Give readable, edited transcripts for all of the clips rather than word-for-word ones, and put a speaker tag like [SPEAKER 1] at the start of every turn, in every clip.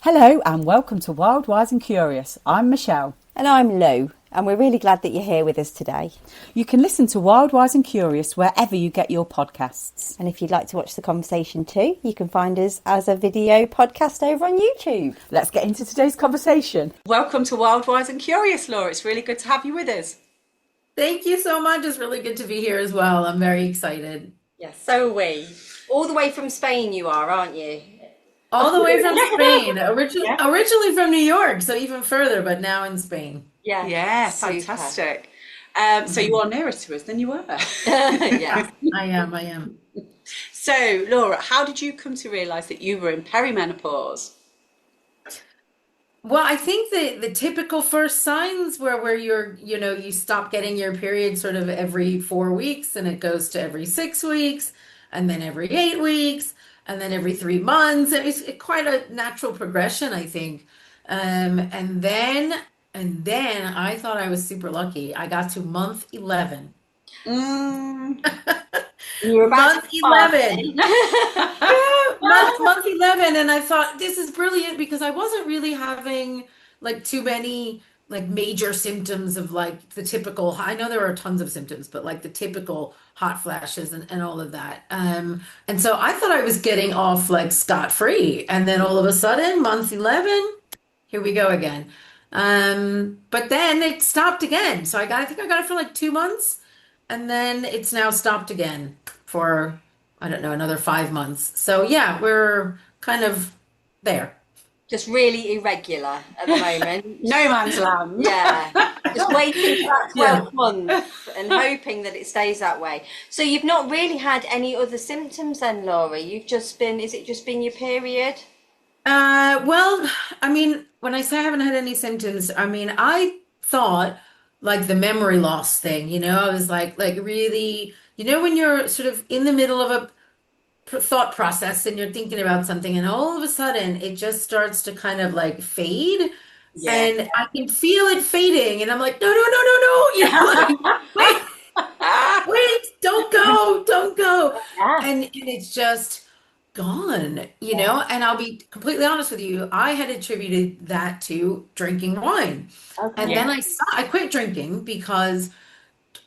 [SPEAKER 1] Hello and welcome to Wild, Wise and Curious. I'm Michelle.
[SPEAKER 2] And I'm Lou, and we're really glad that you're here with us today.
[SPEAKER 1] You can listen to Wild, Wise and Curious wherever you get your podcasts.
[SPEAKER 2] And if you'd like to watch the conversation too, you can find us as a video podcast over on YouTube.
[SPEAKER 1] Let's get into today's conversation. Welcome to Wild, Wise and Curious, Laura. It's really good to have you with us.
[SPEAKER 3] Thank you so much. It's really good to be here as well. I'm very excited.
[SPEAKER 4] Yes, so are we. All the way from Spain you are, aren't you?
[SPEAKER 3] All the way from Spain, originally from New York, so even further, but now in Spain.
[SPEAKER 1] Yeah, fantastic. So you are nearer to us than you were.
[SPEAKER 4] Yeah.
[SPEAKER 3] I am.
[SPEAKER 1] So, Laura, how did you come to realise that you were in perimenopause?
[SPEAKER 3] Well, I think the typical first signs where you stop getting your period sort of every 4 weeks, and it goes to every 6 weeks, and then every 8 weeks, and then every 3 months. It's quite a natural progression, I think. And then I thought I was super lucky. I got to month 11.
[SPEAKER 4] You were about
[SPEAKER 3] Month 11. Month 11, and I thought this is brilliant because I wasn't really having like too many like major symptoms of like the typical, I know there are tons of symptoms, but like the typical hot flashes and all of that. And so I thought I was getting off like scot-free, and then all of a sudden, month 11, here we go again. But then it stopped again. So I think I got it for like 2 months, and then it's now stopped again for, I don't know, another 5 months. So yeah, we're kind of there.
[SPEAKER 4] just really irregular at the moment.
[SPEAKER 1] No man's land.
[SPEAKER 4] Yeah. Just waiting for that
[SPEAKER 3] Yeah.
[SPEAKER 4] 12th month and hoping that it stays that way. So you've not really had any other symptoms then, Laura? Is it just been your period?
[SPEAKER 3] Well, I mean, when I say I haven't had any symptoms, I mean, I thought like the memory loss thing, I was like really, when you're sort of in the middle of a thought process and you're thinking about something, and all of a sudden it just starts to kind of like fade,
[SPEAKER 4] Yeah.
[SPEAKER 3] and I can feel it fading, and I'm like, no, no, no, no, no, like, wait, wait, don't go.
[SPEAKER 4] Yeah.
[SPEAKER 3] And it's just gone, and I'll be completely honest with you, I had attributed that to drinking wine. And
[SPEAKER 4] Okay.
[SPEAKER 3] then I quit drinking because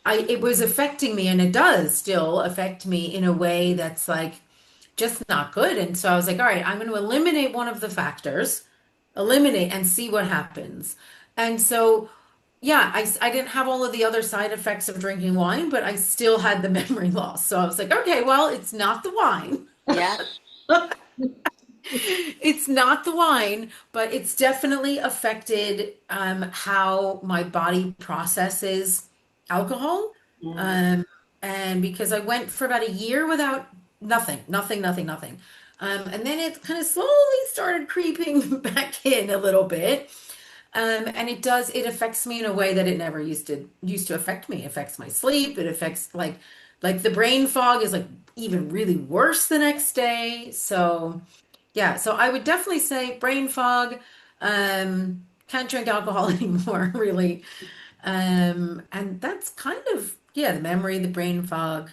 [SPEAKER 3] it was affecting me, and it does still affect me in a way that's like just not good. And so I was like, all right, I'm going to eliminate one of the factors, eliminate and see what happens. And so, yeah, I didn't have all of the other side effects of drinking wine, but I still had the memory loss. So I was like, okay, well, it's not the wine.
[SPEAKER 4] Yeah.
[SPEAKER 3] It's not the wine, but it's definitely affected how my body processes alcohol. Um, and because I went for about a year without nothing. And then it kind of slowly started creeping back in a little bit. And it affects me in a way that it never used to affect me. It affects my sleep. It affects like the brain fog is like even really worse the next day. So yeah, so I would definitely say brain fog, can't drink alcohol anymore, really. And that's kind of, yeah, the memory, the brain fog,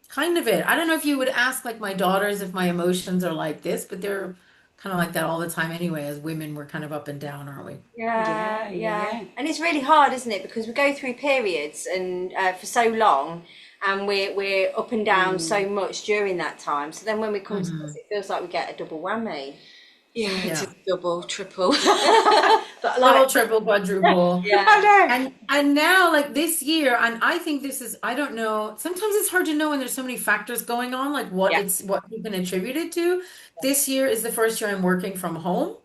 [SPEAKER 3] kind of it. I don't know if you would ask like my daughters if my emotions are like this, but they're kind of like that all the time anyway. As women, we're kind of up and down, aren't we?
[SPEAKER 4] Yeah,
[SPEAKER 1] Yeah,
[SPEAKER 4] yeah.
[SPEAKER 1] yeah.
[SPEAKER 4] And it's really hard, isn't it? Because we go through periods and for so long, and we're up and down so much during that time. So then when we come to this, it feels like we get a double whammy.
[SPEAKER 1] Yeah,
[SPEAKER 3] Yeah.
[SPEAKER 1] it's double, triple.
[SPEAKER 4] But
[SPEAKER 3] Double, triple, quadruple.
[SPEAKER 4] yeah,
[SPEAKER 1] I know.
[SPEAKER 3] And now like this year, and I think this is, I don't know, sometimes it's hard to know when there's so many factors going on, like what
[SPEAKER 4] yeah,
[SPEAKER 3] you can attribute it to. This year is the first year I'm working from home.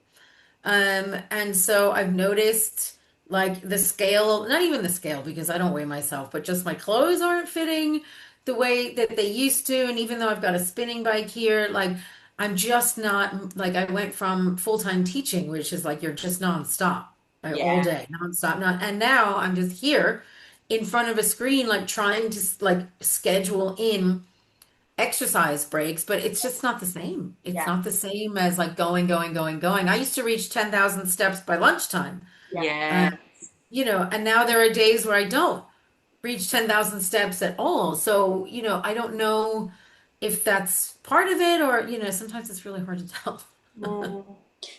[SPEAKER 3] And so I've noticed like the scale, not even the scale because I don't weigh myself, but just my clothes aren't fitting the way that they used to. And even though I've got a spinning bike here, like I'm just not, like I went from full-time teaching, which is like you're just nonstop, like all
[SPEAKER 4] yeah,
[SPEAKER 3] day, nonstop. Not, and now I'm just here in front of a screen, like trying to like schedule in exercise breaks, but it's just not the same. It's
[SPEAKER 4] yeah,
[SPEAKER 3] not the same as like going. I used to reach 10,000 steps by lunchtime.
[SPEAKER 4] yeah.
[SPEAKER 3] Uh,
[SPEAKER 1] Yeah.
[SPEAKER 3] and now there are days where I don't reach 10,000 steps at all. So, I don't know if that's part of it or, sometimes it's really hard to tell.
[SPEAKER 4] Mm.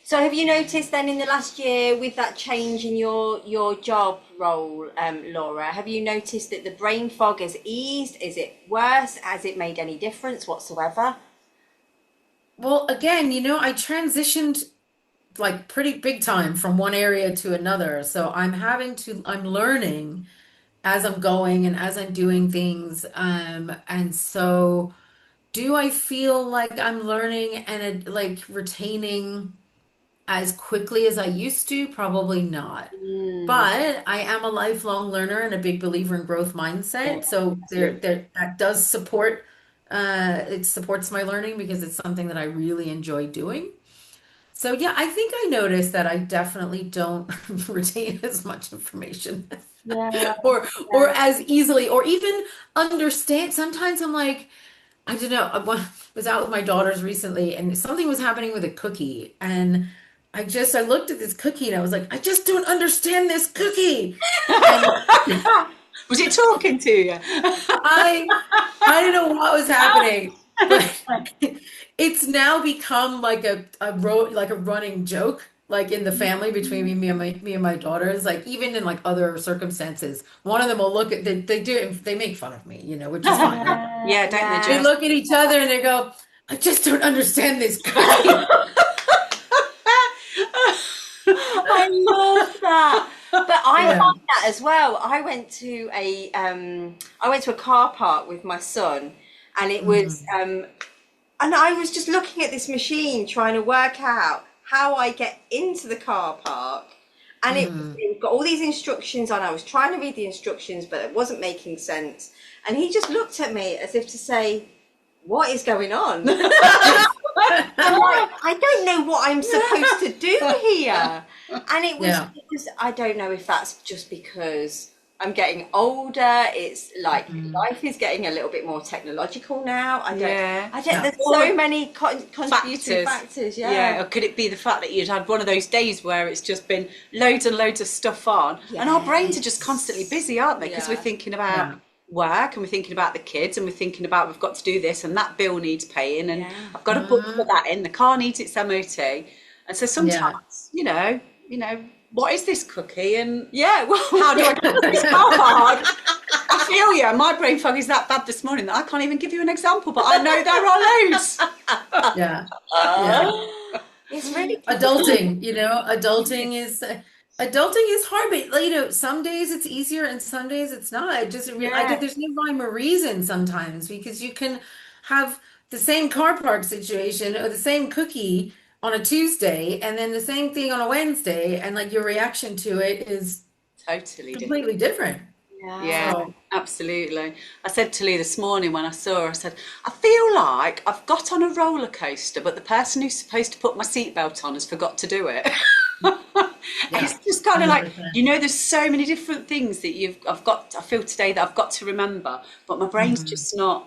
[SPEAKER 4] So have you noticed then in the last year with that change in your job role, Laura, have you noticed that the brain fog has eased? Is it worse? Has it made any difference whatsoever?
[SPEAKER 3] Well, again, I transitioned like pretty big time from one area to another. So I'm learning as I'm going and as I'm doing things. And so do I feel like I'm learning and like retaining as quickly as I used to? Probably not.
[SPEAKER 4] Mm,
[SPEAKER 3] But I am a lifelong learner and a big believer in growth
[SPEAKER 4] yeah,
[SPEAKER 3] mindset. So
[SPEAKER 4] absolutely.
[SPEAKER 3] that does support it supports my learning because it's something that I really enjoy doing. So yeah, I think I noticed that I definitely don't retain as much information
[SPEAKER 4] Yeah,
[SPEAKER 3] or
[SPEAKER 4] yeah.
[SPEAKER 3] as easily or even understand. Sometimes I'm like, I don't know. Was out with my daughters recently and something was happening with a cookie and I looked at this cookie and I was like, I just don't understand this cookie. And
[SPEAKER 1] Was it talking to you?
[SPEAKER 3] I I don't know what was happening, but it's now become like like a running joke, like in the family between me and my daughters. Like even in like other circumstances, one of them will look at they make fun of me, which is fine.
[SPEAKER 1] Yeah, don't they
[SPEAKER 3] They
[SPEAKER 4] Yeah.
[SPEAKER 1] just?
[SPEAKER 3] look at each other and they go, I just don't understand this cookie.
[SPEAKER 4] I love that. But I
[SPEAKER 3] Yeah.
[SPEAKER 4] find that as well. I went to a car park with my son, and it was
[SPEAKER 3] Mhm.
[SPEAKER 4] and I was just looking at this machine trying to work out how I get into the car park. And
[SPEAKER 3] Mhm.
[SPEAKER 4] it got all these instructions on. I was trying to read the instructions, but it wasn't making sense. And he just looked at me as if to say, what is going on? I'm like, I don't know what I'm supposed to do here. And
[SPEAKER 3] Yeah.
[SPEAKER 4] I don't know if that's just because I'm getting older. It's like
[SPEAKER 3] Mhm.
[SPEAKER 4] life is getting a little bit more technological now.
[SPEAKER 1] Yeah.
[SPEAKER 4] I don't,
[SPEAKER 3] Yeah.
[SPEAKER 4] there's so many contributing
[SPEAKER 1] Factors.
[SPEAKER 4] factors.
[SPEAKER 1] Yeah,
[SPEAKER 4] Yeah.
[SPEAKER 1] or could it be the fact that you'd had one of those days where it's just been loads and loads of stuff on, and our brains are just constantly
[SPEAKER 4] Yes.
[SPEAKER 1] busy, aren't they? Because we're
[SPEAKER 4] Yeah.
[SPEAKER 1] thinking about
[SPEAKER 3] Yeah.
[SPEAKER 1] work and we're thinking about the kids and we're thinking about we've got to do this and that bill needs paying and
[SPEAKER 4] Yeah.
[SPEAKER 1] I've got to book for
[SPEAKER 3] Mhm.
[SPEAKER 1] that in, the car needs its MOT. And so
[SPEAKER 3] Yeah.
[SPEAKER 1] sometimes, what is this cookie and
[SPEAKER 4] Yeah. Well,
[SPEAKER 1] how do I get to this car park? I feel you. My brain fog is that bad this morning that I can't even give you an example, but I know there are loads.
[SPEAKER 3] Yeah. Yeah.
[SPEAKER 4] it's really
[SPEAKER 3] Adulting is hard, but some days it's easier and some days it's not.
[SPEAKER 4] yeah.
[SPEAKER 3] There's no rhyme or reason sometimes because you can have the same car park situation or the same cookie on a Tuesday and then the same thing on a Wednesday, and like your reaction to it is
[SPEAKER 1] Totally different.
[SPEAKER 3] completely different.
[SPEAKER 1] Yeah,
[SPEAKER 4] Yeah.
[SPEAKER 3] So,
[SPEAKER 1] absolutely. I said to Lee this morning when I saw her, I said, I feel like I've got on a roller coaster, but the person who's supposed to put my seatbelt on has forgot to do it. And
[SPEAKER 3] yeah,
[SPEAKER 1] it's just kind of like,
[SPEAKER 3] 100%.
[SPEAKER 1] there's so many different things that I feel today that I've got to remember, but
[SPEAKER 3] Mhm.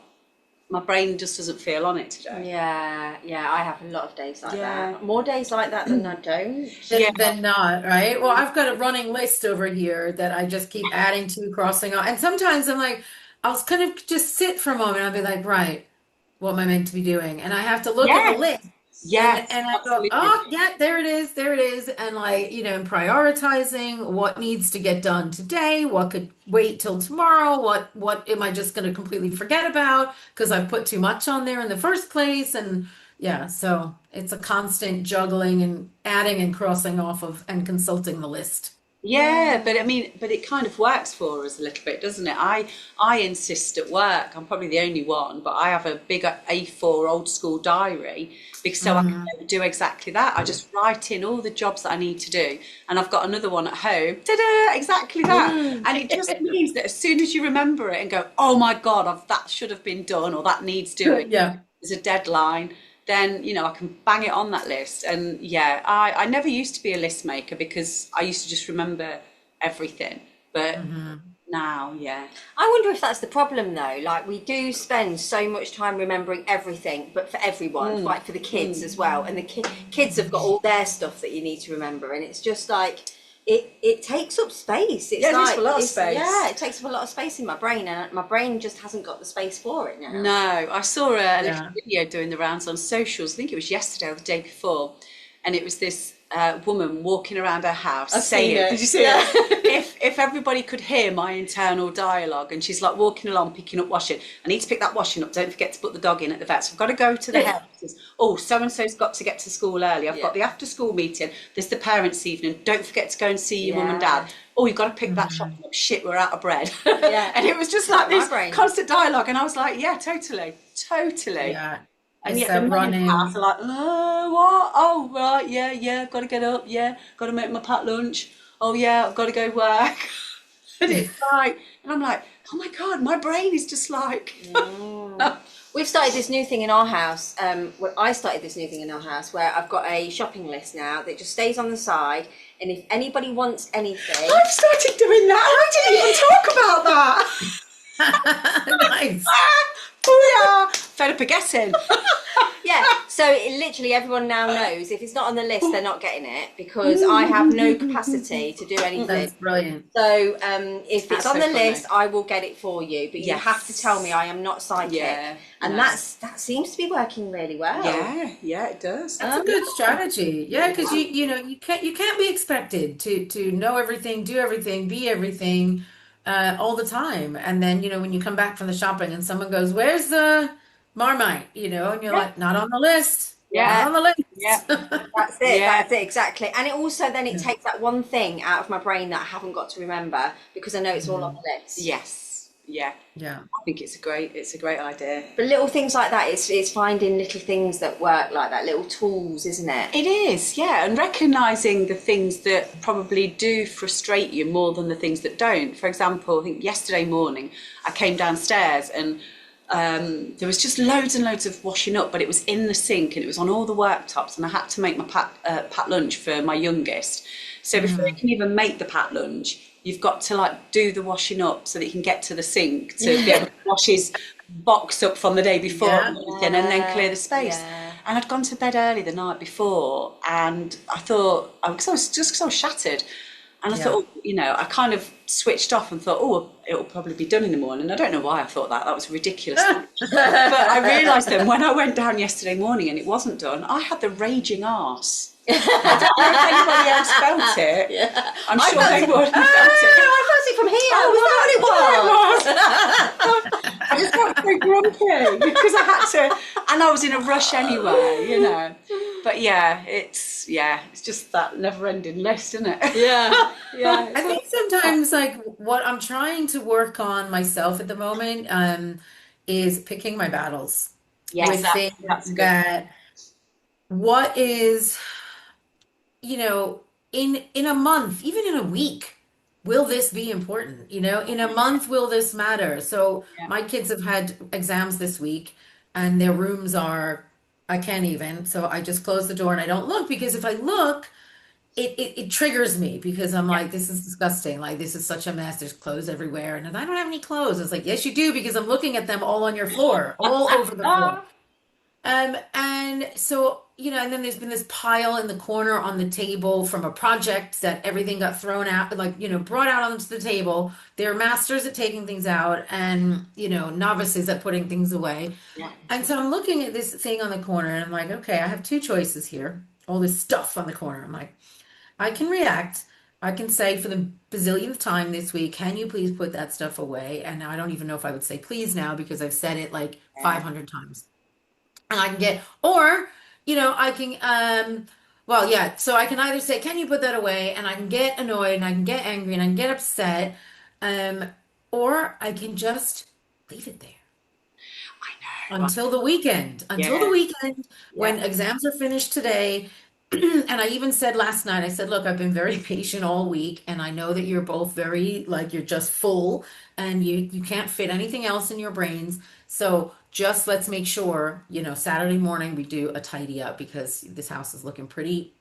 [SPEAKER 1] my brain just doesn't feel on it today.
[SPEAKER 4] Yeah, yeah, I have a lot of days like
[SPEAKER 1] Yeah.
[SPEAKER 4] that. More days like that than I don't.
[SPEAKER 1] Yeah.
[SPEAKER 3] Than not, right? Well, I've got a running list over here that I just keep adding to, crossing off. And sometimes I'm like, I'll kind of just sit for a moment. I'll be like, right, what am I meant to be doing? And I have to look at the
[SPEAKER 4] Yes.
[SPEAKER 3] list
[SPEAKER 1] Yes,
[SPEAKER 3] and I go,
[SPEAKER 1] absolutely.
[SPEAKER 3] oh, yeah, there it is. And like, and prioritizing what needs to get done today, what could wait till tomorrow, what am I just going to completely forget about because I've put too much on there in the first place. And yeah, so it's a constant juggling and adding and crossing off of and consulting the list.
[SPEAKER 1] Yeah, but I mean, but it kind of works for us a little bit, doesn't it? I insist at work. I'm probably the only one, but I have a big A4 old school diary because so I
[SPEAKER 3] Hmm.
[SPEAKER 1] can do exactly that. I just write in all the jobs that I need to do, and I've got another one at home. Ta-da! Exactly that, and it just means that as soon as you remember it and go, "Oh my God, that should have been done," or that needs doing.
[SPEAKER 3] Yeah.
[SPEAKER 1] There's a deadline, then I can bang it on that list. And yeah, I never used to be a list maker because I used to just remember everything. But
[SPEAKER 3] Hmm.
[SPEAKER 1] now, yeah.
[SPEAKER 4] I wonder if that's the problem though. Like we do spend so much time remembering everything, but for everyone, like for the kids as well. And the kids have got all their stuff that you need to remember, and it's just like it takes up space. It's
[SPEAKER 1] Yeah, it takes
[SPEAKER 4] like
[SPEAKER 1] up a lot of space.
[SPEAKER 4] yeah, it takes up a lot of space in my brain, and my brain just hasn't got the space for it now.
[SPEAKER 1] No, I saw a little
[SPEAKER 3] Yeah.
[SPEAKER 1] video doing the rounds on socials. I think it was yesterday or the day before. and it was this woman walking around her house
[SPEAKER 4] I've
[SPEAKER 1] saying,
[SPEAKER 4] seen it.
[SPEAKER 1] did you see it? If everybody could hear my internal dialogue, and she's like walking along picking up washing. I need to pick that washing up. Don't forget to put the dog in at the vet. So I've got to go to the house. Oh, so and so's got to get to school early. I've got the after school meeting. There's the parents' evening. Don't forget to go and see your mum and dad. Oh, you've got to pick that shopping up. Shit, we're out of bread. And it was just like this constant dialogue, and I was like, yeah, totally.
[SPEAKER 3] Yeah.
[SPEAKER 1] And
[SPEAKER 3] It's
[SPEAKER 1] yet
[SPEAKER 3] that
[SPEAKER 1] the men in
[SPEAKER 3] running.
[SPEAKER 1] the house are like, oh, what? Oh, right, yeah, got to get up, got to make my packed lunch. Oh, yeah, I've got to go work. And it's like, and I'm like, oh my God, my brain is just like.
[SPEAKER 4] We've started this new thing in our house. I started this new thing in our house where I've got a shopping list now that just stays on the side. And if anybody wants anything,
[SPEAKER 1] I've started doing that. I didn't even talk about that.
[SPEAKER 3] Nice.
[SPEAKER 1] Booyah! Fed up of guessing.
[SPEAKER 4] so literally everyone now knows if it's not on the list, they're not getting it because I have no capacity to do anything.
[SPEAKER 3] That's brilliant.
[SPEAKER 4] So if
[SPEAKER 1] That's
[SPEAKER 4] it's on
[SPEAKER 1] so
[SPEAKER 4] the
[SPEAKER 1] funny.
[SPEAKER 4] list, I will get it for you. But you have to tell me I am not psychic. And that seems to be working really well.
[SPEAKER 1] Yeah, it does.
[SPEAKER 3] That's a good strategy. Yeah, because you can't be expected to know everything, do everything, be everything all the time. And then, when you come back from the shopping and someone goes, "Where's the Marmite?" And you're like, "Not on the list. Not on the list."
[SPEAKER 4] That's it. That's it exactly. And it also then it takes that one thing out of my brain that I haven't got to remember because I know it's all on the list.
[SPEAKER 1] Yes. Yeah. I think it's a great idea.
[SPEAKER 4] But little things like that, it's finding little things that work like that, little tools, isn't it?
[SPEAKER 1] It is, yeah, and recognising the things that probably do frustrate you more than the things that don't. For example, I think yesterday morning I came downstairs and there was just loads and loads of washing up, but it was in the sink and it was on all the worktops, and I had to make my packed lunch for my youngest. So before you can even make the packed lunch, you've got to do the washing up so that you can get to the sink to be able to wash his box up from the day before and then clear the space. And I'd gone to bed early the night before, and I thought, because I was shattered, and I thought, I kind of switched off and thought, it'll probably be done in the morning. I don't know why I thought that. That was ridiculous. But I realised then when I went down yesterday morning and it wasn't done, I had the raging arse. I don't know if anybody else felt it. I'm sure they would have felt it.
[SPEAKER 4] I felt it from here. Was that what it was?
[SPEAKER 1] I just got so grumpy because I had to, and I was in a rush anyway, But it's just that never-ending list, isn't it?
[SPEAKER 3] I think sometimes what I'm trying to work on myself at the moment is picking my battles with things that what is in a month, even in a week, will this be important? In a month, will this matter? So my kids have had exams this week and their rooms I can't even. So I just close the door and I don't look, because if I look, it triggers me, because I'm like, this is disgusting. Like, this is such a mess. There's clothes everywhere. And I don't have any clothes. It's like, yes, you do, because I'm looking at them all on your floor, all over the floor. And so, and then there's been this pile in the corner on the table from a project that everything got thrown out, brought out onto the table. They're masters at taking things out and, novices at putting things away. And so I'm looking at this thing on the corner and I'm like, okay, I have two choices here. All this stuff on the corner. I'm like, I can react. I can say for the bazillionth time this week, can you please put that stuff away? And now I don't even know if I would say please now, because I've said it 500 times. And I can get, or, I can, so I can either say, can you put that away? And I can get annoyed and I can get angry and I can get upset. Or I can just leave it there. I know. Until the weekend. When exams are finished today. And I even said last night, I said, look, I've been very patient all week. And I know that you're both very, you're just full and you can't fit anything else in your brains. So just let's make sure, Saturday morning we do a tidy up, because this house is looking pretty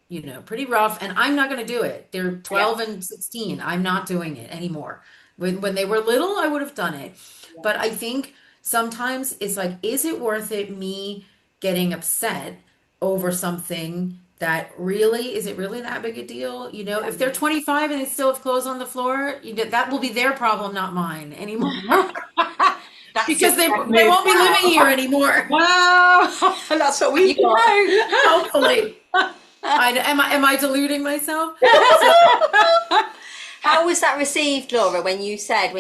[SPEAKER 3] rough, and I'm not going to do it. They're 12 and 16. I'm not doing it anymore. When they were little, I would have done it. But I think sometimes it's like, is it worth it, me getting upset over something that is it really that big a deal? If they're 25 and they still have clothes on the floor, that will be their problem, not mine anymore. Because they won't be living here anymore.
[SPEAKER 1] Wow, that's what we know.
[SPEAKER 3] Hopefully. Am I deluding myself? So,
[SPEAKER 4] How was that received, Laura, when you set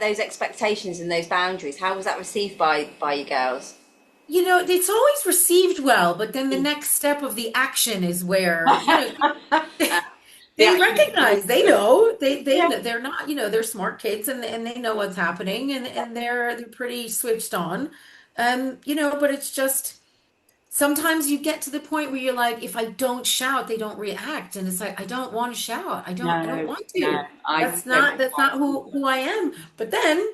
[SPEAKER 4] those expectations and those boundaries? How was that received by you girls?
[SPEAKER 3] it's always received well, but then the next step of the action is where,
[SPEAKER 1] The
[SPEAKER 3] they
[SPEAKER 1] action.
[SPEAKER 3] recognize, they know, they
[SPEAKER 1] Yeah.
[SPEAKER 3] know they're not, they're smart kids, and they know what's happening, and they're pretty switched on. But it's just sometimes you get to the point where you're like, if I don't shout, they don't react. And it's like, I don't want to shout. I don't
[SPEAKER 1] No,
[SPEAKER 3] want
[SPEAKER 1] no,
[SPEAKER 3] to.
[SPEAKER 1] I
[SPEAKER 3] That's not
[SPEAKER 1] totally
[SPEAKER 3] that's not who I am. But then,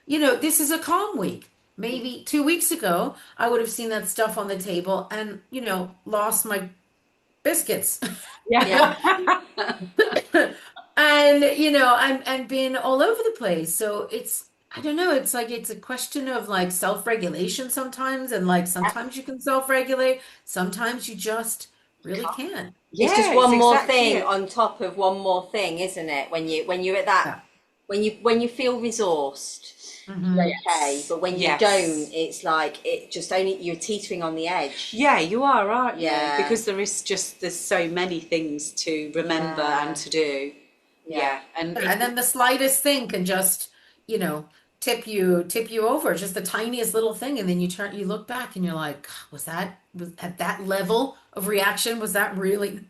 [SPEAKER 3] this is a calm week. Maybe 2 weeks ago, I would have seen that stuff on the table and, lost my biscuits.
[SPEAKER 4] Yeah.
[SPEAKER 3] And and been all over the place. So it's, I don't know, it's like it's a question of like self-regulation sometimes, and like sometimes you can self-regulate, sometimes you just really can't.
[SPEAKER 4] It's just
[SPEAKER 1] Yeah, it's
[SPEAKER 4] one more
[SPEAKER 1] exactly
[SPEAKER 4] thing
[SPEAKER 1] it.
[SPEAKER 4] on top of one more thing, isn't it? When you're at that,
[SPEAKER 3] Yeah.
[SPEAKER 4] when you feel resourced, you're
[SPEAKER 3] Hmm.
[SPEAKER 4] okay. But when you
[SPEAKER 1] Yes.
[SPEAKER 4] don't, it's like it just only you're teetering on the edge.
[SPEAKER 1] Yeah, you are, aren't you?
[SPEAKER 4] Yeah.
[SPEAKER 1] Because there's so many things to remember
[SPEAKER 4] Yeah.
[SPEAKER 1] and to do.
[SPEAKER 4] Yeah.
[SPEAKER 1] Yeah, and
[SPEAKER 3] And then the slightest thing can just, you know, tip you over, just the tiniest little thing, and then you look back and you're like, was at that level of reaction, was that really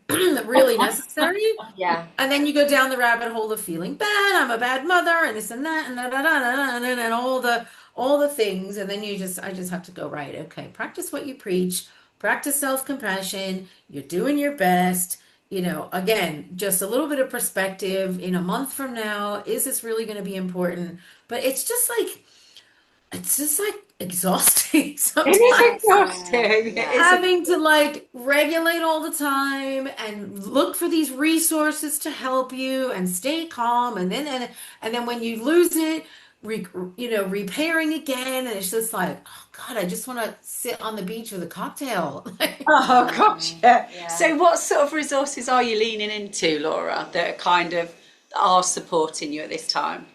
[SPEAKER 3] really necessary?
[SPEAKER 4] Yeah.
[SPEAKER 3] And then you go down the rabbit hole of feeling bad, I'm a bad mother, and this and that, and da, da, da, da, da, and all the things, and then I just have to go, right, okay, practice what you preach, practice self-compassion, you're doing your best. Again, just a little bit of perspective. In a month from now, is this really going to be important? But it's just like exhausting
[SPEAKER 1] it is
[SPEAKER 3] sometimes,
[SPEAKER 1] exhausting. It is.
[SPEAKER 3] having to like regulate all the time and look for these resources to help you and stay calm, and then when you lose it, repairing again, and it's just like, oh God, I just want to sit on the beach with a cocktail.
[SPEAKER 1] Oh gosh, yeah.
[SPEAKER 4] Yeah.
[SPEAKER 1] So what sort of resources are you leaning into, Laura, that are kind of are supporting you at this time?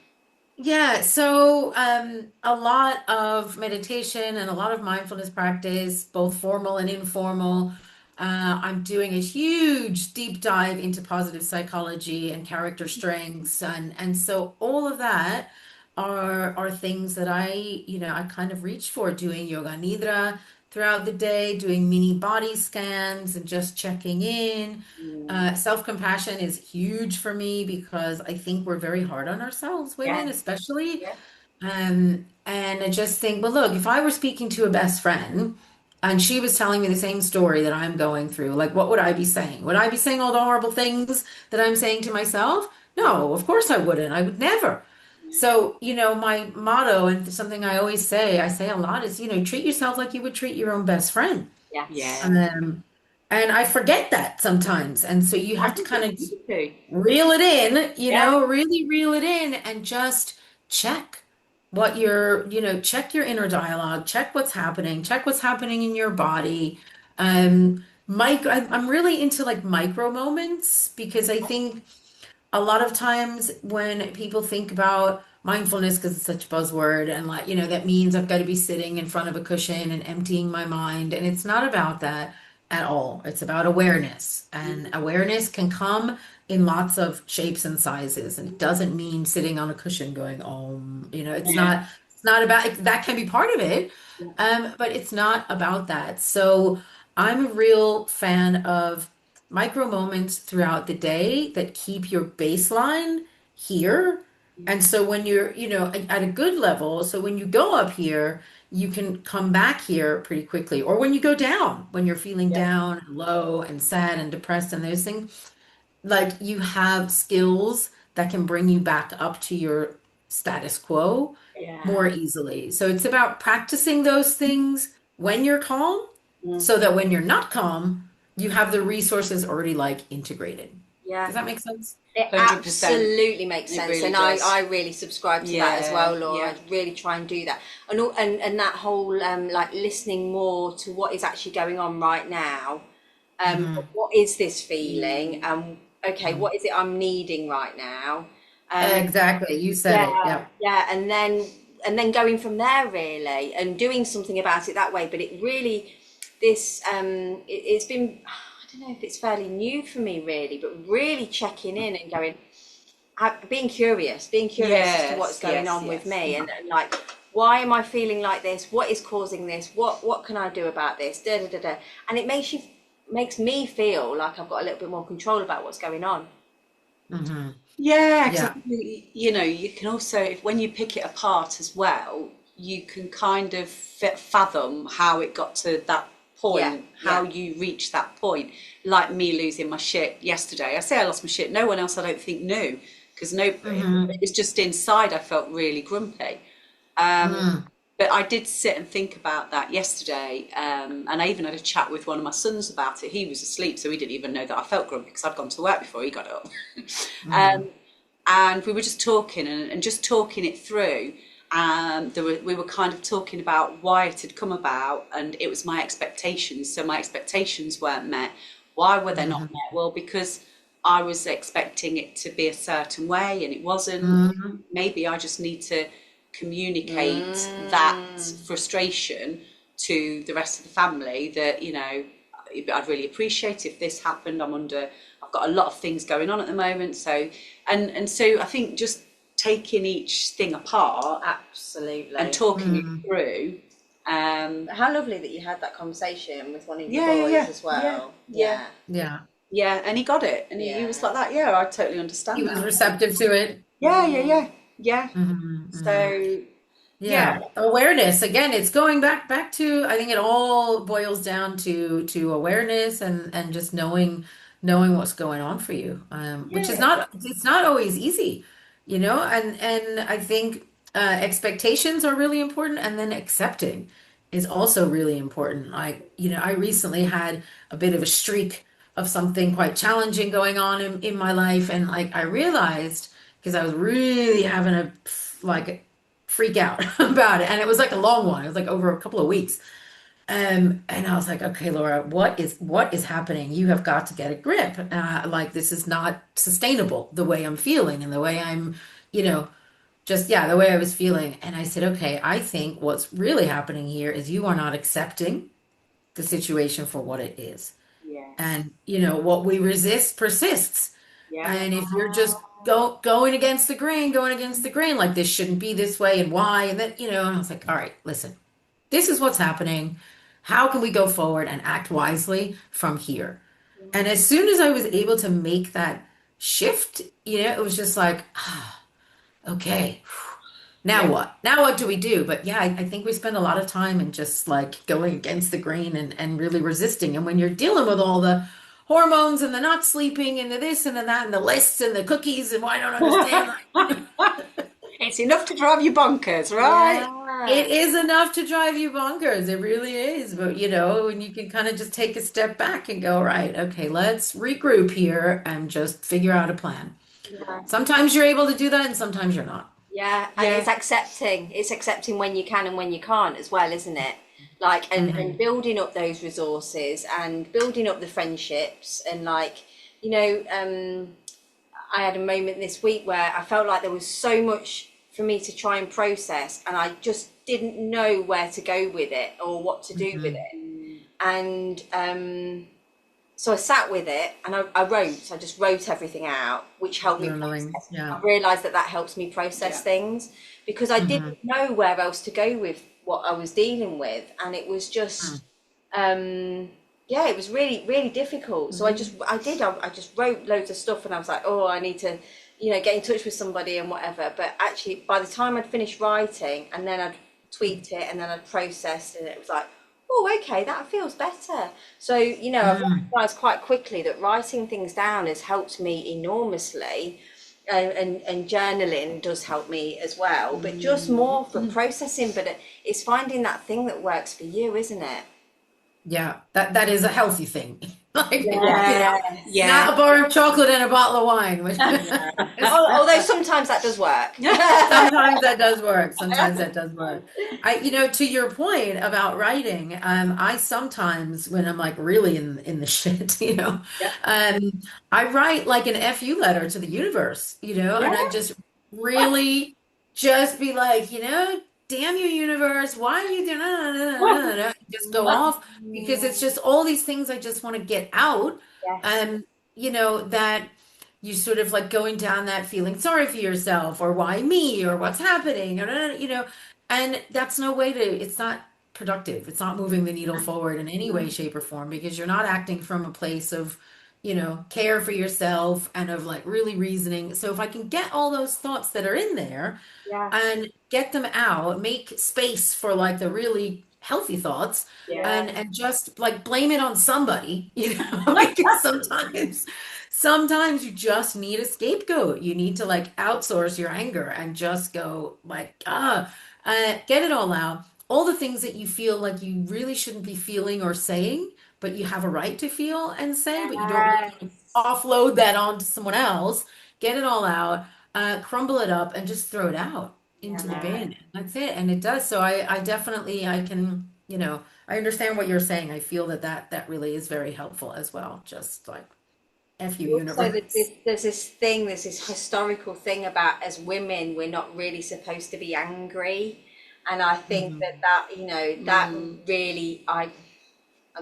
[SPEAKER 3] Yeah, so a lot of meditation and a lot of mindfulness practice, both formal and informal. I'm doing a huge deep dive into positive psychology and character strengths, and so all of that are things that I kind of reach for, doing yoga nidra throughout the day, doing mini body scans and just checking in.
[SPEAKER 1] Mm.
[SPEAKER 3] Self-compassion is huge for me because I think we're very hard on ourselves, women
[SPEAKER 1] Yeah,
[SPEAKER 3] especially.
[SPEAKER 1] yeah,
[SPEAKER 3] And I just think, well, look, if I were speaking to a best friend and she was telling me the same story that I'm going through, like, what would I be saying? Would I be saying all the horrible things that I'm saying to myself? No, of course I wouldn't. I would never. So, my motto, and something I say a lot is, treat yourself like you would treat your own best friend.
[SPEAKER 4] Yes.
[SPEAKER 1] yeah.
[SPEAKER 3] Um, and I forget that sometimes. And so you
[SPEAKER 1] I
[SPEAKER 3] have to
[SPEAKER 1] think
[SPEAKER 3] kind
[SPEAKER 1] it's
[SPEAKER 3] of
[SPEAKER 1] easy to.
[SPEAKER 3] reel it in,
[SPEAKER 1] Yeah,
[SPEAKER 3] really reel it in, and just check check your inner dialogue, check what's happening in your body. I'm really into like micro moments because I think a lot of times when people think about mindfulness, because it's such a buzzword, and like, that means I've got to be sitting in front of a cushion and emptying my mind. And it's not about that at all. It's about awareness. And awareness can come in lots of shapes and sizes. And it doesn't mean sitting on a cushion going,
[SPEAKER 1] yeah,
[SPEAKER 3] it's not about that, can be part of it. But it's not about that. So I'm a real fan of micro moments throughout the day that keep your baseline here. And so when you're, at a good level, so when you go up here, you can come back here pretty quickly. Or when you go down, when you're feeling
[SPEAKER 1] yeah,
[SPEAKER 3] down, low, and sad and depressed and those things, like you have skills that can bring you back up to your status quo
[SPEAKER 1] yeah.
[SPEAKER 3] more easily. So it's about practicing those things when you're calm,
[SPEAKER 1] Mm.
[SPEAKER 3] so that when you're not calm, you have the resources already like integrated.
[SPEAKER 4] Yeah.
[SPEAKER 3] Does that make sense?
[SPEAKER 4] It
[SPEAKER 1] 100%.
[SPEAKER 4] absolutely makes
[SPEAKER 1] It
[SPEAKER 4] sense,
[SPEAKER 1] really
[SPEAKER 4] and
[SPEAKER 1] does.
[SPEAKER 4] I really subscribe to that as
[SPEAKER 1] Yeah,
[SPEAKER 4] well, Laura.
[SPEAKER 1] yeah.
[SPEAKER 4] I really try and do that, and that whole like listening more to what is actually going on right now.
[SPEAKER 3] Hmm.
[SPEAKER 4] What is this feeling?
[SPEAKER 1] Mm.
[SPEAKER 4] Okay, what is it I'm needing right now? Um,
[SPEAKER 3] Exactly. You said
[SPEAKER 4] yeah,
[SPEAKER 3] it. Yep.
[SPEAKER 4] yeah, and then going from there really, and doing something about it that way. But it really, it's been, I don't know if it's fairly new for me really, but really checking in and going, being curious as to what's going on with me, and like, why am I feeling like this? What is causing this? What can I do about this? Da, da, da, da. And it makes me feel like I've got a little bit more control about what's going on.
[SPEAKER 3] Hmm.
[SPEAKER 1] Yeah, because
[SPEAKER 3] Yeah.
[SPEAKER 1] you know, you can also, when you pick it apart as well, you can kind of fathom how it got to that
[SPEAKER 4] Yeah,
[SPEAKER 1] point, how
[SPEAKER 4] yeah.
[SPEAKER 1] you reached that point. Like me losing my shit yesterday. I say I lost my shit. No one else, I don't think, knew, because no, it
[SPEAKER 3] Hmm.
[SPEAKER 1] was just inside. I felt really grumpy. Um,
[SPEAKER 3] Mm.
[SPEAKER 1] but I did sit and think about that yesterday, and I even had a chat with one of my sons about it. He was asleep, so he didn't even know that I felt grumpy because I'd gone to work before he got up.
[SPEAKER 3] Hmm.
[SPEAKER 1] And we were just talking and just talking it through. And we were kind of talking about why it had come about, and it was my expectations. So my expectations weren't met. Why were they not
[SPEAKER 3] Hmm.
[SPEAKER 1] met? Well, because I was expecting it to be a certain way and it wasn't.
[SPEAKER 3] Hmm.
[SPEAKER 1] Maybe I just need to communicate that
[SPEAKER 4] Mm.
[SPEAKER 1] frustration to the rest of the family, that, you know, I'd really appreciate if this happened. I've got a lot of things going on at the moment. So, and so I think just taking each thing apart and
[SPEAKER 4] Absolutely.
[SPEAKER 1] talking it
[SPEAKER 3] Hmm.
[SPEAKER 1] through.
[SPEAKER 4] How lovely that you had that conversation with one of your
[SPEAKER 1] Yeah, yeah,
[SPEAKER 4] boys
[SPEAKER 1] yeah,
[SPEAKER 4] as
[SPEAKER 1] yeah,
[SPEAKER 4] well.
[SPEAKER 1] yeah,
[SPEAKER 4] Yeah,
[SPEAKER 3] Yeah.
[SPEAKER 1] yeah. And he got it, and he was
[SPEAKER 4] yeah.
[SPEAKER 1] like that. Yeah, I totally
[SPEAKER 3] He
[SPEAKER 1] understand
[SPEAKER 3] was
[SPEAKER 1] that.
[SPEAKER 3] receptive to it.
[SPEAKER 1] Yeah, yeah, yeah, yeah.
[SPEAKER 3] Hmm.
[SPEAKER 1] So, yeah,
[SPEAKER 3] Yeah, awareness. Again, it's going back to, I think it all boils down to awareness and just knowing what's going on for you. Which is
[SPEAKER 1] yeah,
[SPEAKER 3] not, it's not always easy, and I think expectations are really important, and then accepting is also really important. Like, I recently had a bit of a streak of something quite challenging going on in my life, and like I realized, because I was really having a like freak out about it. And it was like a long one. It was like over a couple of weeks. And I was like, okay, Laura, what is happening? You have got to get a grip. Like, this is not sustainable, the way I'm feeling and the way I'm, you know, just, yeah, the way I was feeling. And I said, okay, I think what's really happening here is you are not accepting the situation for what it is.
[SPEAKER 1] yes,
[SPEAKER 3] And, what we resist persists.
[SPEAKER 1] yeah,
[SPEAKER 3] And if you're just going against the grain, like this shouldn't be this way and why, and then, and I was like, all right, listen, this is what's happening. How can we go forward and act wisely from here? And as soon as I was able to make that shift, it was just like, okay, now
[SPEAKER 1] yeah.
[SPEAKER 3] what? Now what do we do? But yeah, I think we spend a lot of time in just like going against the grain and really resisting. And when you're dealing with all the hormones and the not sleeping and the this and the that and the lists and the cookies and why I don't understand, like,
[SPEAKER 1] It's enough to drive you bonkers, right?
[SPEAKER 3] it
[SPEAKER 4] Yeah.
[SPEAKER 3] is enough to drive you bonkers. It really is. But when you can kind of just take a step back and go, right, okay, let's regroup here and just figure out a plan.
[SPEAKER 4] Yeah.
[SPEAKER 3] Sometimes you're able to do that and sometimes you're not.
[SPEAKER 4] Yeah, and
[SPEAKER 1] Yeah,
[SPEAKER 4] it's accepting when you can and when you can't as well, isn't it? Like, and
[SPEAKER 3] Hmm.
[SPEAKER 4] building up those resources and building up the friendships, and like, you know, I had a moment this week where I felt like there was so much for me to try and process, and I just didn't know where to go with it or what to do with
[SPEAKER 3] Hmm.
[SPEAKER 4] it. And so I sat with it and I just wrote everything out, which helped me
[SPEAKER 3] Journaling.
[SPEAKER 4] process. I
[SPEAKER 3] Yeah.
[SPEAKER 4] realised that helps me process
[SPEAKER 1] yeah.
[SPEAKER 4] things, because I
[SPEAKER 3] Hmm.
[SPEAKER 4] didn't know where else to go with what I was dealing with. And it was just, um, yeah, it was really, really difficult. So I just wrote loads of stuff, and I was like, oh, I need to, get in touch with somebody and whatever. But actually, by the time I'd finished writing and then I'd tweaked it and then I'd processed, and it was like, oh, okay, that feels better. So, I've
[SPEAKER 3] Hmm.
[SPEAKER 4] recognized quite quickly that writing things down has helped me enormously. And journaling does help me as well, but just more for processing. But it's finding that thing that works for you, isn't it?
[SPEAKER 3] Yeah. That is a healthy thing. Like,
[SPEAKER 1] Yes, yeah,
[SPEAKER 3] not a bar of chocolate and a bottle of wine, which
[SPEAKER 1] yeah.
[SPEAKER 4] Although sometimes that does work.
[SPEAKER 3] sometimes that does work. Sometimes that does work. To your point about writing, I sometimes, when I'm like really in the shit,
[SPEAKER 1] Yeah,
[SPEAKER 3] um, I write like an FU letter to the universe,
[SPEAKER 1] yeah,
[SPEAKER 3] and I just really just be like, damn you, universe, why are you doing just go off, because it's just all these things I just want to get out.
[SPEAKER 4] Yes.
[SPEAKER 3] And that you sort of like going down that feeling sorry for yourself, or why me, or what's happening, or and that's no way to, it's not productive. It's not moving the needle forward in any way, shape, or form, because you're not acting from a place of care for yourself and of like really reasoning. So if I can get all those thoughts that are in there
[SPEAKER 4] Yes.
[SPEAKER 3] and get them out, make space for like the really healthy thoughts,
[SPEAKER 4] Yeah.
[SPEAKER 3] and just like blame it on somebody, because sometimes you just need a scapegoat. You need to like outsource your anger and just go like, get it all out. All the things that you feel like you really shouldn't be feeling or saying, but you have a right to feel and say, but you don't really want to
[SPEAKER 4] Yes.
[SPEAKER 3] offload that onto someone else. Get it all out, crumble it up, and just throw it out into the
[SPEAKER 4] Yeah.
[SPEAKER 3] bin. That's it. And it does. So I definitely, I can, I understand what you're saying. I feel that really is very helpful as well. Just like, F you,
[SPEAKER 4] Also,
[SPEAKER 3] universe.
[SPEAKER 4] there's this historical thing about as women, we're not really supposed to be angry. And I think
[SPEAKER 3] Mhm.
[SPEAKER 4] that really, I'm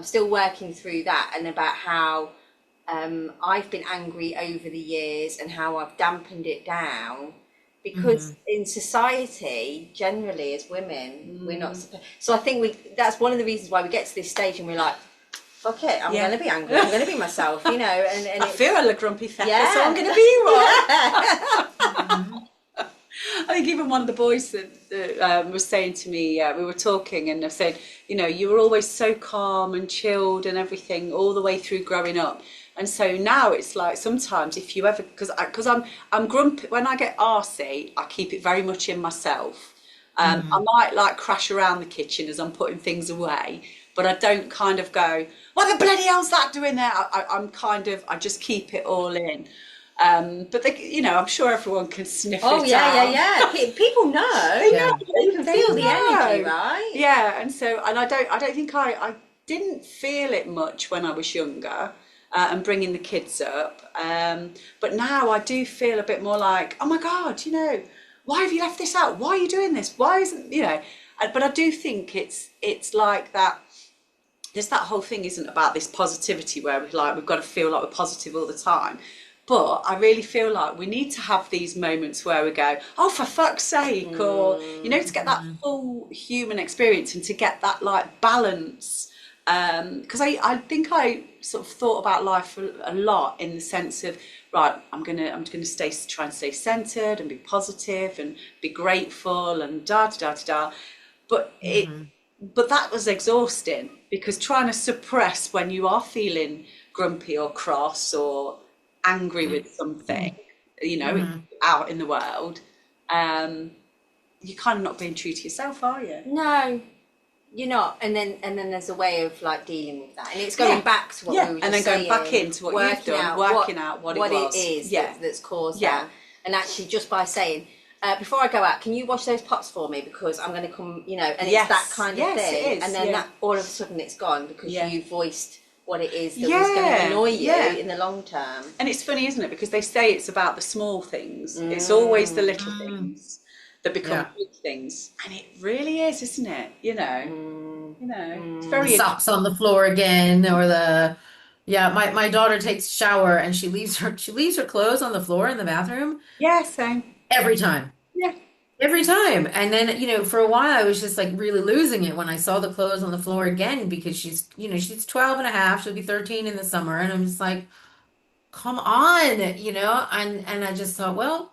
[SPEAKER 4] still working through that, and about how I've been angry over the years and how I've dampened it down, because
[SPEAKER 3] Mhm.
[SPEAKER 4] in society, generally, as women, we're not supposed. So I think that's one of the reasons why we get to this stage and we're like, fuck it, I'm
[SPEAKER 1] Yeah.
[SPEAKER 4] going to be angry. I'm going to be myself, and
[SPEAKER 1] I feel a grumpy feather,
[SPEAKER 4] yeah.
[SPEAKER 1] so I'm going to be one.
[SPEAKER 3] Mhm.
[SPEAKER 1] I think even one of the boys that was saying to me, we were talking, and I said, you were always so calm and chilled and everything all the way through growing up. And so now it's like sometimes if you ever, because I'm grumpy when I get arsey, I keep it very much in myself. I
[SPEAKER 3] Mhm.
[SPEAKER 1] might like crash around the kitchen as I'm putting things away, but I don't kind of go, what the bloody hell's that doing there? I'm kind of, I just keep it all in. But I'm sure everyone can sniff
[SPEAKER 4] Oh
[SPEAKER 1] it
[SPEAKER 4] yeah,
[SPEAKER 1] out.
[SPEAKER 4] yeah, yeah. People know.
[SPEAKER 1] They know,
[SPEAKER 3] Yeah.
[SPEAKER 4] They can
[SPEAKER 1] they
[SPEAKER 4] feel the energy,
[SPEAKER 1] know.
[SPEAKER 4] right?
[SPEAKER 1] Yeah, and I don't think I didn't feel it much when I was younger, and bringing the kids up. But now I do feel a bit more like, oh my God, why have you left this out? Why are you doing this? Why isn't, But I do think it's like that. There's that whole thing isn't about this positivity where we've got to feel like we're positive all the time. But I really feel like we need to have these moments where we go, oh, for fuck's sake, or to get that
[SPEAKER 3] Mhm.
[SPEAKER 1] full human experience and to get that like balance. Because I think I sort of thought about life a lot in the sense of, right, I'm gonna try and stay centered and be positive and be grateful and da da da da da. But
[SPEAKER 3] Mhm.
[SPEAKER 1] that was exhausting, because trying to suppress when you are feeling grumpy or cross or angry with something,
[SPEAKER 3] Mhm.
[SPEAKER 1] out in the world, um, you're kind of not being true to yourself, are you?
[SPEAKER 4] No, you're not. And then there's a way of like dealing with that, and it's going
[SPEAKER 1] Yeah,
[SPEAKER 4] back to what
[SPEAKER 1] yeah,
[SPEAKER 4] we were
[SPEAKER 1] and
[SPEAKER 4] just
[SPEAKER 1] then going back
[SPEAKER 4] saying,
[SPEAKER 1] into what you've done, working out what it
[SPEAKER 4] it
[SPEAKER 1] was.
[SPEAKER 4] is
[SPEAKER 1] Yeah,
[SPEAKER 4] that's caused
[SPEAKER 1] yeah,
[SPEAKER 4] that. And actually, just by saying, before I go out, can you wash those pots for me, because I'm going to come, and it's that
[SPEAKER 1] yes,
[SPEAKER 4] kind of
[SPEAKER 1] yes, it
[SPEAKER 4] thing.
[SPEAKER 1] is.
[SPEAKER 4] And then
[SPEAKER 1] Yeah,
[SPEAKER 4] that all of a sudden it's gone because
[SPEAKER 1] yeah,
[SPEAKER 4] you voiced what it is that was going to
[SPEAKER 1] yeah,
[SPEAKER 4] annoy you
[SPEAKER 1] yeah.
[SPEAKER 4] in the long term.
[SPEAKER 1] And it's funny, isn't it? Because they say it's about the small things. It's always the little
[SPEAKER 3] Mhm.
[SPEAKER 1] things that become
[SPEAKER 3] Yeah.
[SPEAKER 1] big things, and it really is, isn't it? It's
[SPEAKER 3] The
[SPEAKER 1] very
[SPEAKER 3] socks on the floor again, or the yeah, my daughter takes a shower and she leaves her clothes on the floor in the bathroom
[SPEAKER 1] yeah, same.
[SPEAKER 3] every time.
[SPEAKER 1] Yeah,
[SPEAKER 3] Every time. And then, for a while I was just like really losing it when I saw the clothes on the floor again, because she's 12 and a half, she'll be 13 in the summer, and I'm just like, come on, and I just thought, well,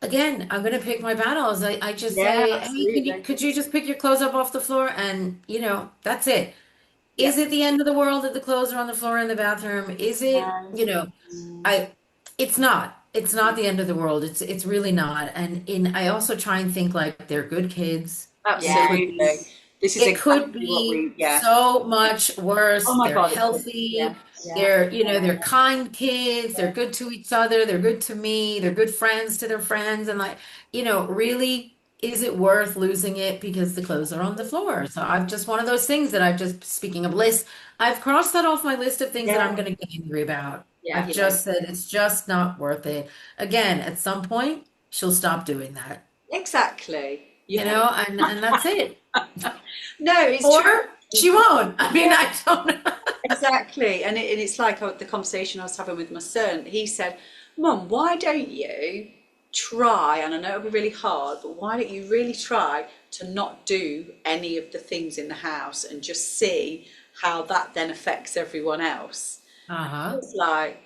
[SPEAKER 3] again, I'm gonna pick my battles. I just
[SPEAKER 1] yeah,
[SPEAKER 3] say, hey,
[SPEAKER 1] absolutely.
[SPEAKER 3] could you just pick your clothes up off the floor? And that's it.
[SPEAKER 1] Yeah,
[SPEAKER 3] Is it the end of the world that the clothes are on the floor in the bathroom? Is it,
[SPEAKER 4] No.
[SPEAKER 3] I it's not. It's not the end of the world. It's really not. And I also try and think like they're good kids. It could be
[SPEAKER 1] absolutely. This is
[SPEAKER 3] it could
[SPEAKER 1] exactly what
[SPEAKER 3] be
[SPEAKER 1] yeah.
[SPEAKER 3] so much
[SPEAKER 1] Oh
[SPEAKER 3] worse.
[SPEAKER 1] my
[SPEAKER 3] They're
[SPEAKER 1] God, it could. Yeah,
[SPEAKER 3] healthy.
[SPEAKER 4] Yeah.
[SPEAKER 3] They're kind kids. They're good to each other. They're good to me. They're good friends to their friends. And like, really, is it worth losing it because the clothes are on the floor? So I've just one of those things that I've just, speaking of lists, I've crossed that off my list of things that
[SPEAKER 1] yeah,
[SPEAKER 3] I'm going to get angry about.
[SPEAKER 4] Yeah.
[SPEAKER 3] I've
[SPEAKER 1] yeah.
[SPEAKER 3] just said it's just not worth it. Again, at some point, she'll stop doing that.
[SPEAKER 1] Exactly. Yeah.
[SPEAKER 3] and that's it.
[SPEAKER 1] No, it's true.
[SPEAKER 3] Or she won't. I mean, I don't know.
[SPEAKER 1] Exactly. And it's like the conversation I was having with my son. He said, Mum, why don't you try, and I know it'll be really hard, but why don't you really try to not do any of the things in the house and just see how that then affects everyone else?
[SPEAKER 3] Uh-huh.
[SPEAKER 1] It's like,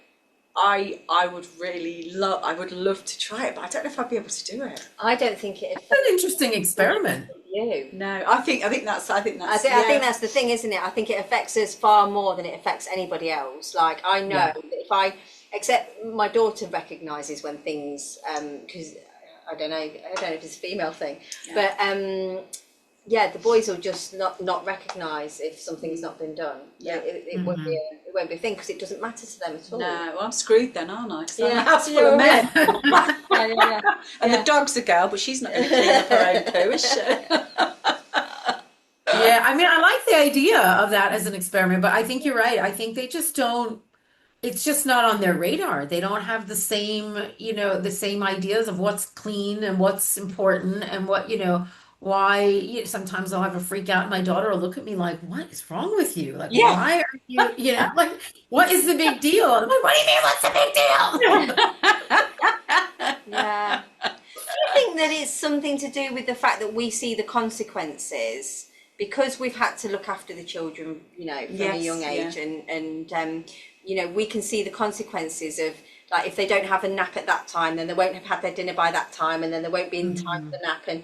[SPEAKER 1] I would really love, I would love to try it, but I don't know if I'd be able to do it.
[SPEAKER 4] I don't think it
[SPEAKER 3] It's an
[SPEAKER 4] affects
[SPEAKER 3] interesting experiment.
[SPEAKER 4] you.
[SPEAKER 1] No, I think that's
[SPEAKER 4] I
[SPEAKER 1] yeah.
[SPEAKER 4] think that's the thing, isn't it? I think it affects us far more than it affects anybody else. Like I know
[SPEAKER 3] Yeah.
[SPEAKER 4] that if I, except my daughter recognises when things, because I don't know if it's a female thing, but yeah, the boys will just not recognise if something's not been done.
[SPEAKER 1] Yeah.
[SPEAKER 4] It won't be it won't be a thing because it doesn't matter to them at all.
[SPEAKER 1] No, well, I'm screwed then, aren't I? 'Cause I'm
[SPEAKER 4] Yeah.
[SPEAKER 1] a house full
[SPEAKER 4] You're
[SPEAKER 1] of men.
[SPEAKER 4] yeah.
[SPEAKER 1] And the dog's a girl, but she's not going to clean up her own poo, is she?
[SPEAKER 3] Yeah, I mean, I like the idea of that as an experiment, but I think you're right. I think they just don't, it's just not on their radar. They don't have the same ideas of what's clean and what's important and why, sometimes I'll have a freak out and my daughter will look at me like, what is wrong with you? Like,
[SPEAKER 1] Yeah.
[SPEAKER 3] why are like, what is the big deal? I'm like, what do you mean, what's the big deal?
[SPEAKER 4] Yeah. Do you think that it's something to do with the fact that we see the consequences because we've had to look after the children, from a
[SPEAKER 1] Yes,
[SPEAKER 4] young age,
[SPEAKER 1] yeah.
[SPEAKER 4] and we can see the consequences of like if they don't have a nap at that time, then they won't have had their dinner by that time, and then they won't be in time for the nap, and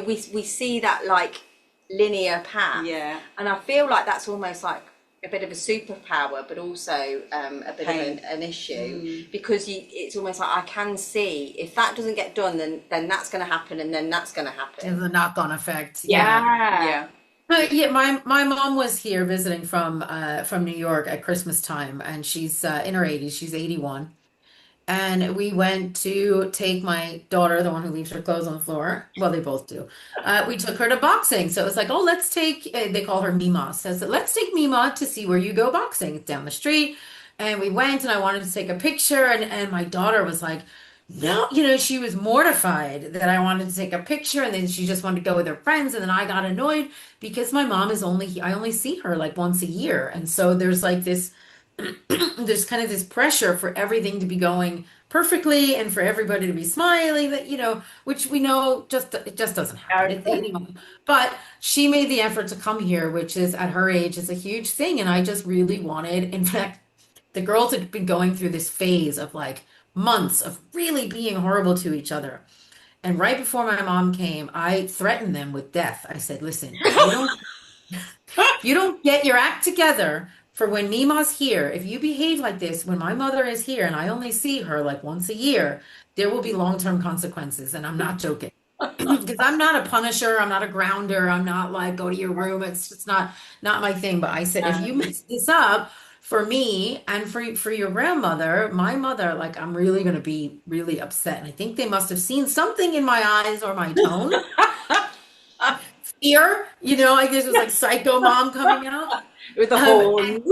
[SPEAKER 4] we see that like linear path,
[SPEAKER 1] Yeah.
[SPEAKER 4] and I feel like that's almost like a bit of a superpower, but also a bit
[SPEAKER 1] Pain.
[SPEAKER 4] of an issue because it's almost like I can see if that doesn't get done, then that's going to happen, and then that's going to happen.
[SPEAKER 3] There's a knock-on effect.
[SPEAKER 1] Yeah.
[SPEAKER 3] Yeah, my mom was here visiting from New York at Christmas time, and she's in her 80s. She's 81. And we went to take my daughter, the one who leaves her clothes on the floor. Well, they both do. We took her to boxing. So it was like, oh, let's take, they call her Mima. Says, let's take Mima to see where you go boxing. It's down the street. And we went and I wanted to take a picture. And my daughter was like, no, she was mortified that I wanted to take a picture. And then she just wanted to go with her friends. And then I got annoyed because my mom I only see her like once a year. And so there's like this there's kind of this pressure for everything to be going perfectly and for everybody to be smiling that which we know it just doesn't happen. But she made the effort to come here, which is at her age is a huge thing, and I just really wanted, in fact, the girls had been going through this phase of like months of really being horrible to each other, and right before my mom came I threatened them with death. I said, listen, you don't get your act together for when Mima's here. If you behave like this when my mother is here and I only see her like once a year, there will be long-term consequences. And I'm not joking. Because I'm not a punisher, I'm not a grounder, I'm not like go to your room. It's just not my thing. But I said, if you mess this up for me and for your grandmother, my mother, like I'm really gonna be really upset. And I think they must have seen something in my eyes or my tone. Fear, I guess it was like psycho mom coming out
[SPEAKER 1] With the horns.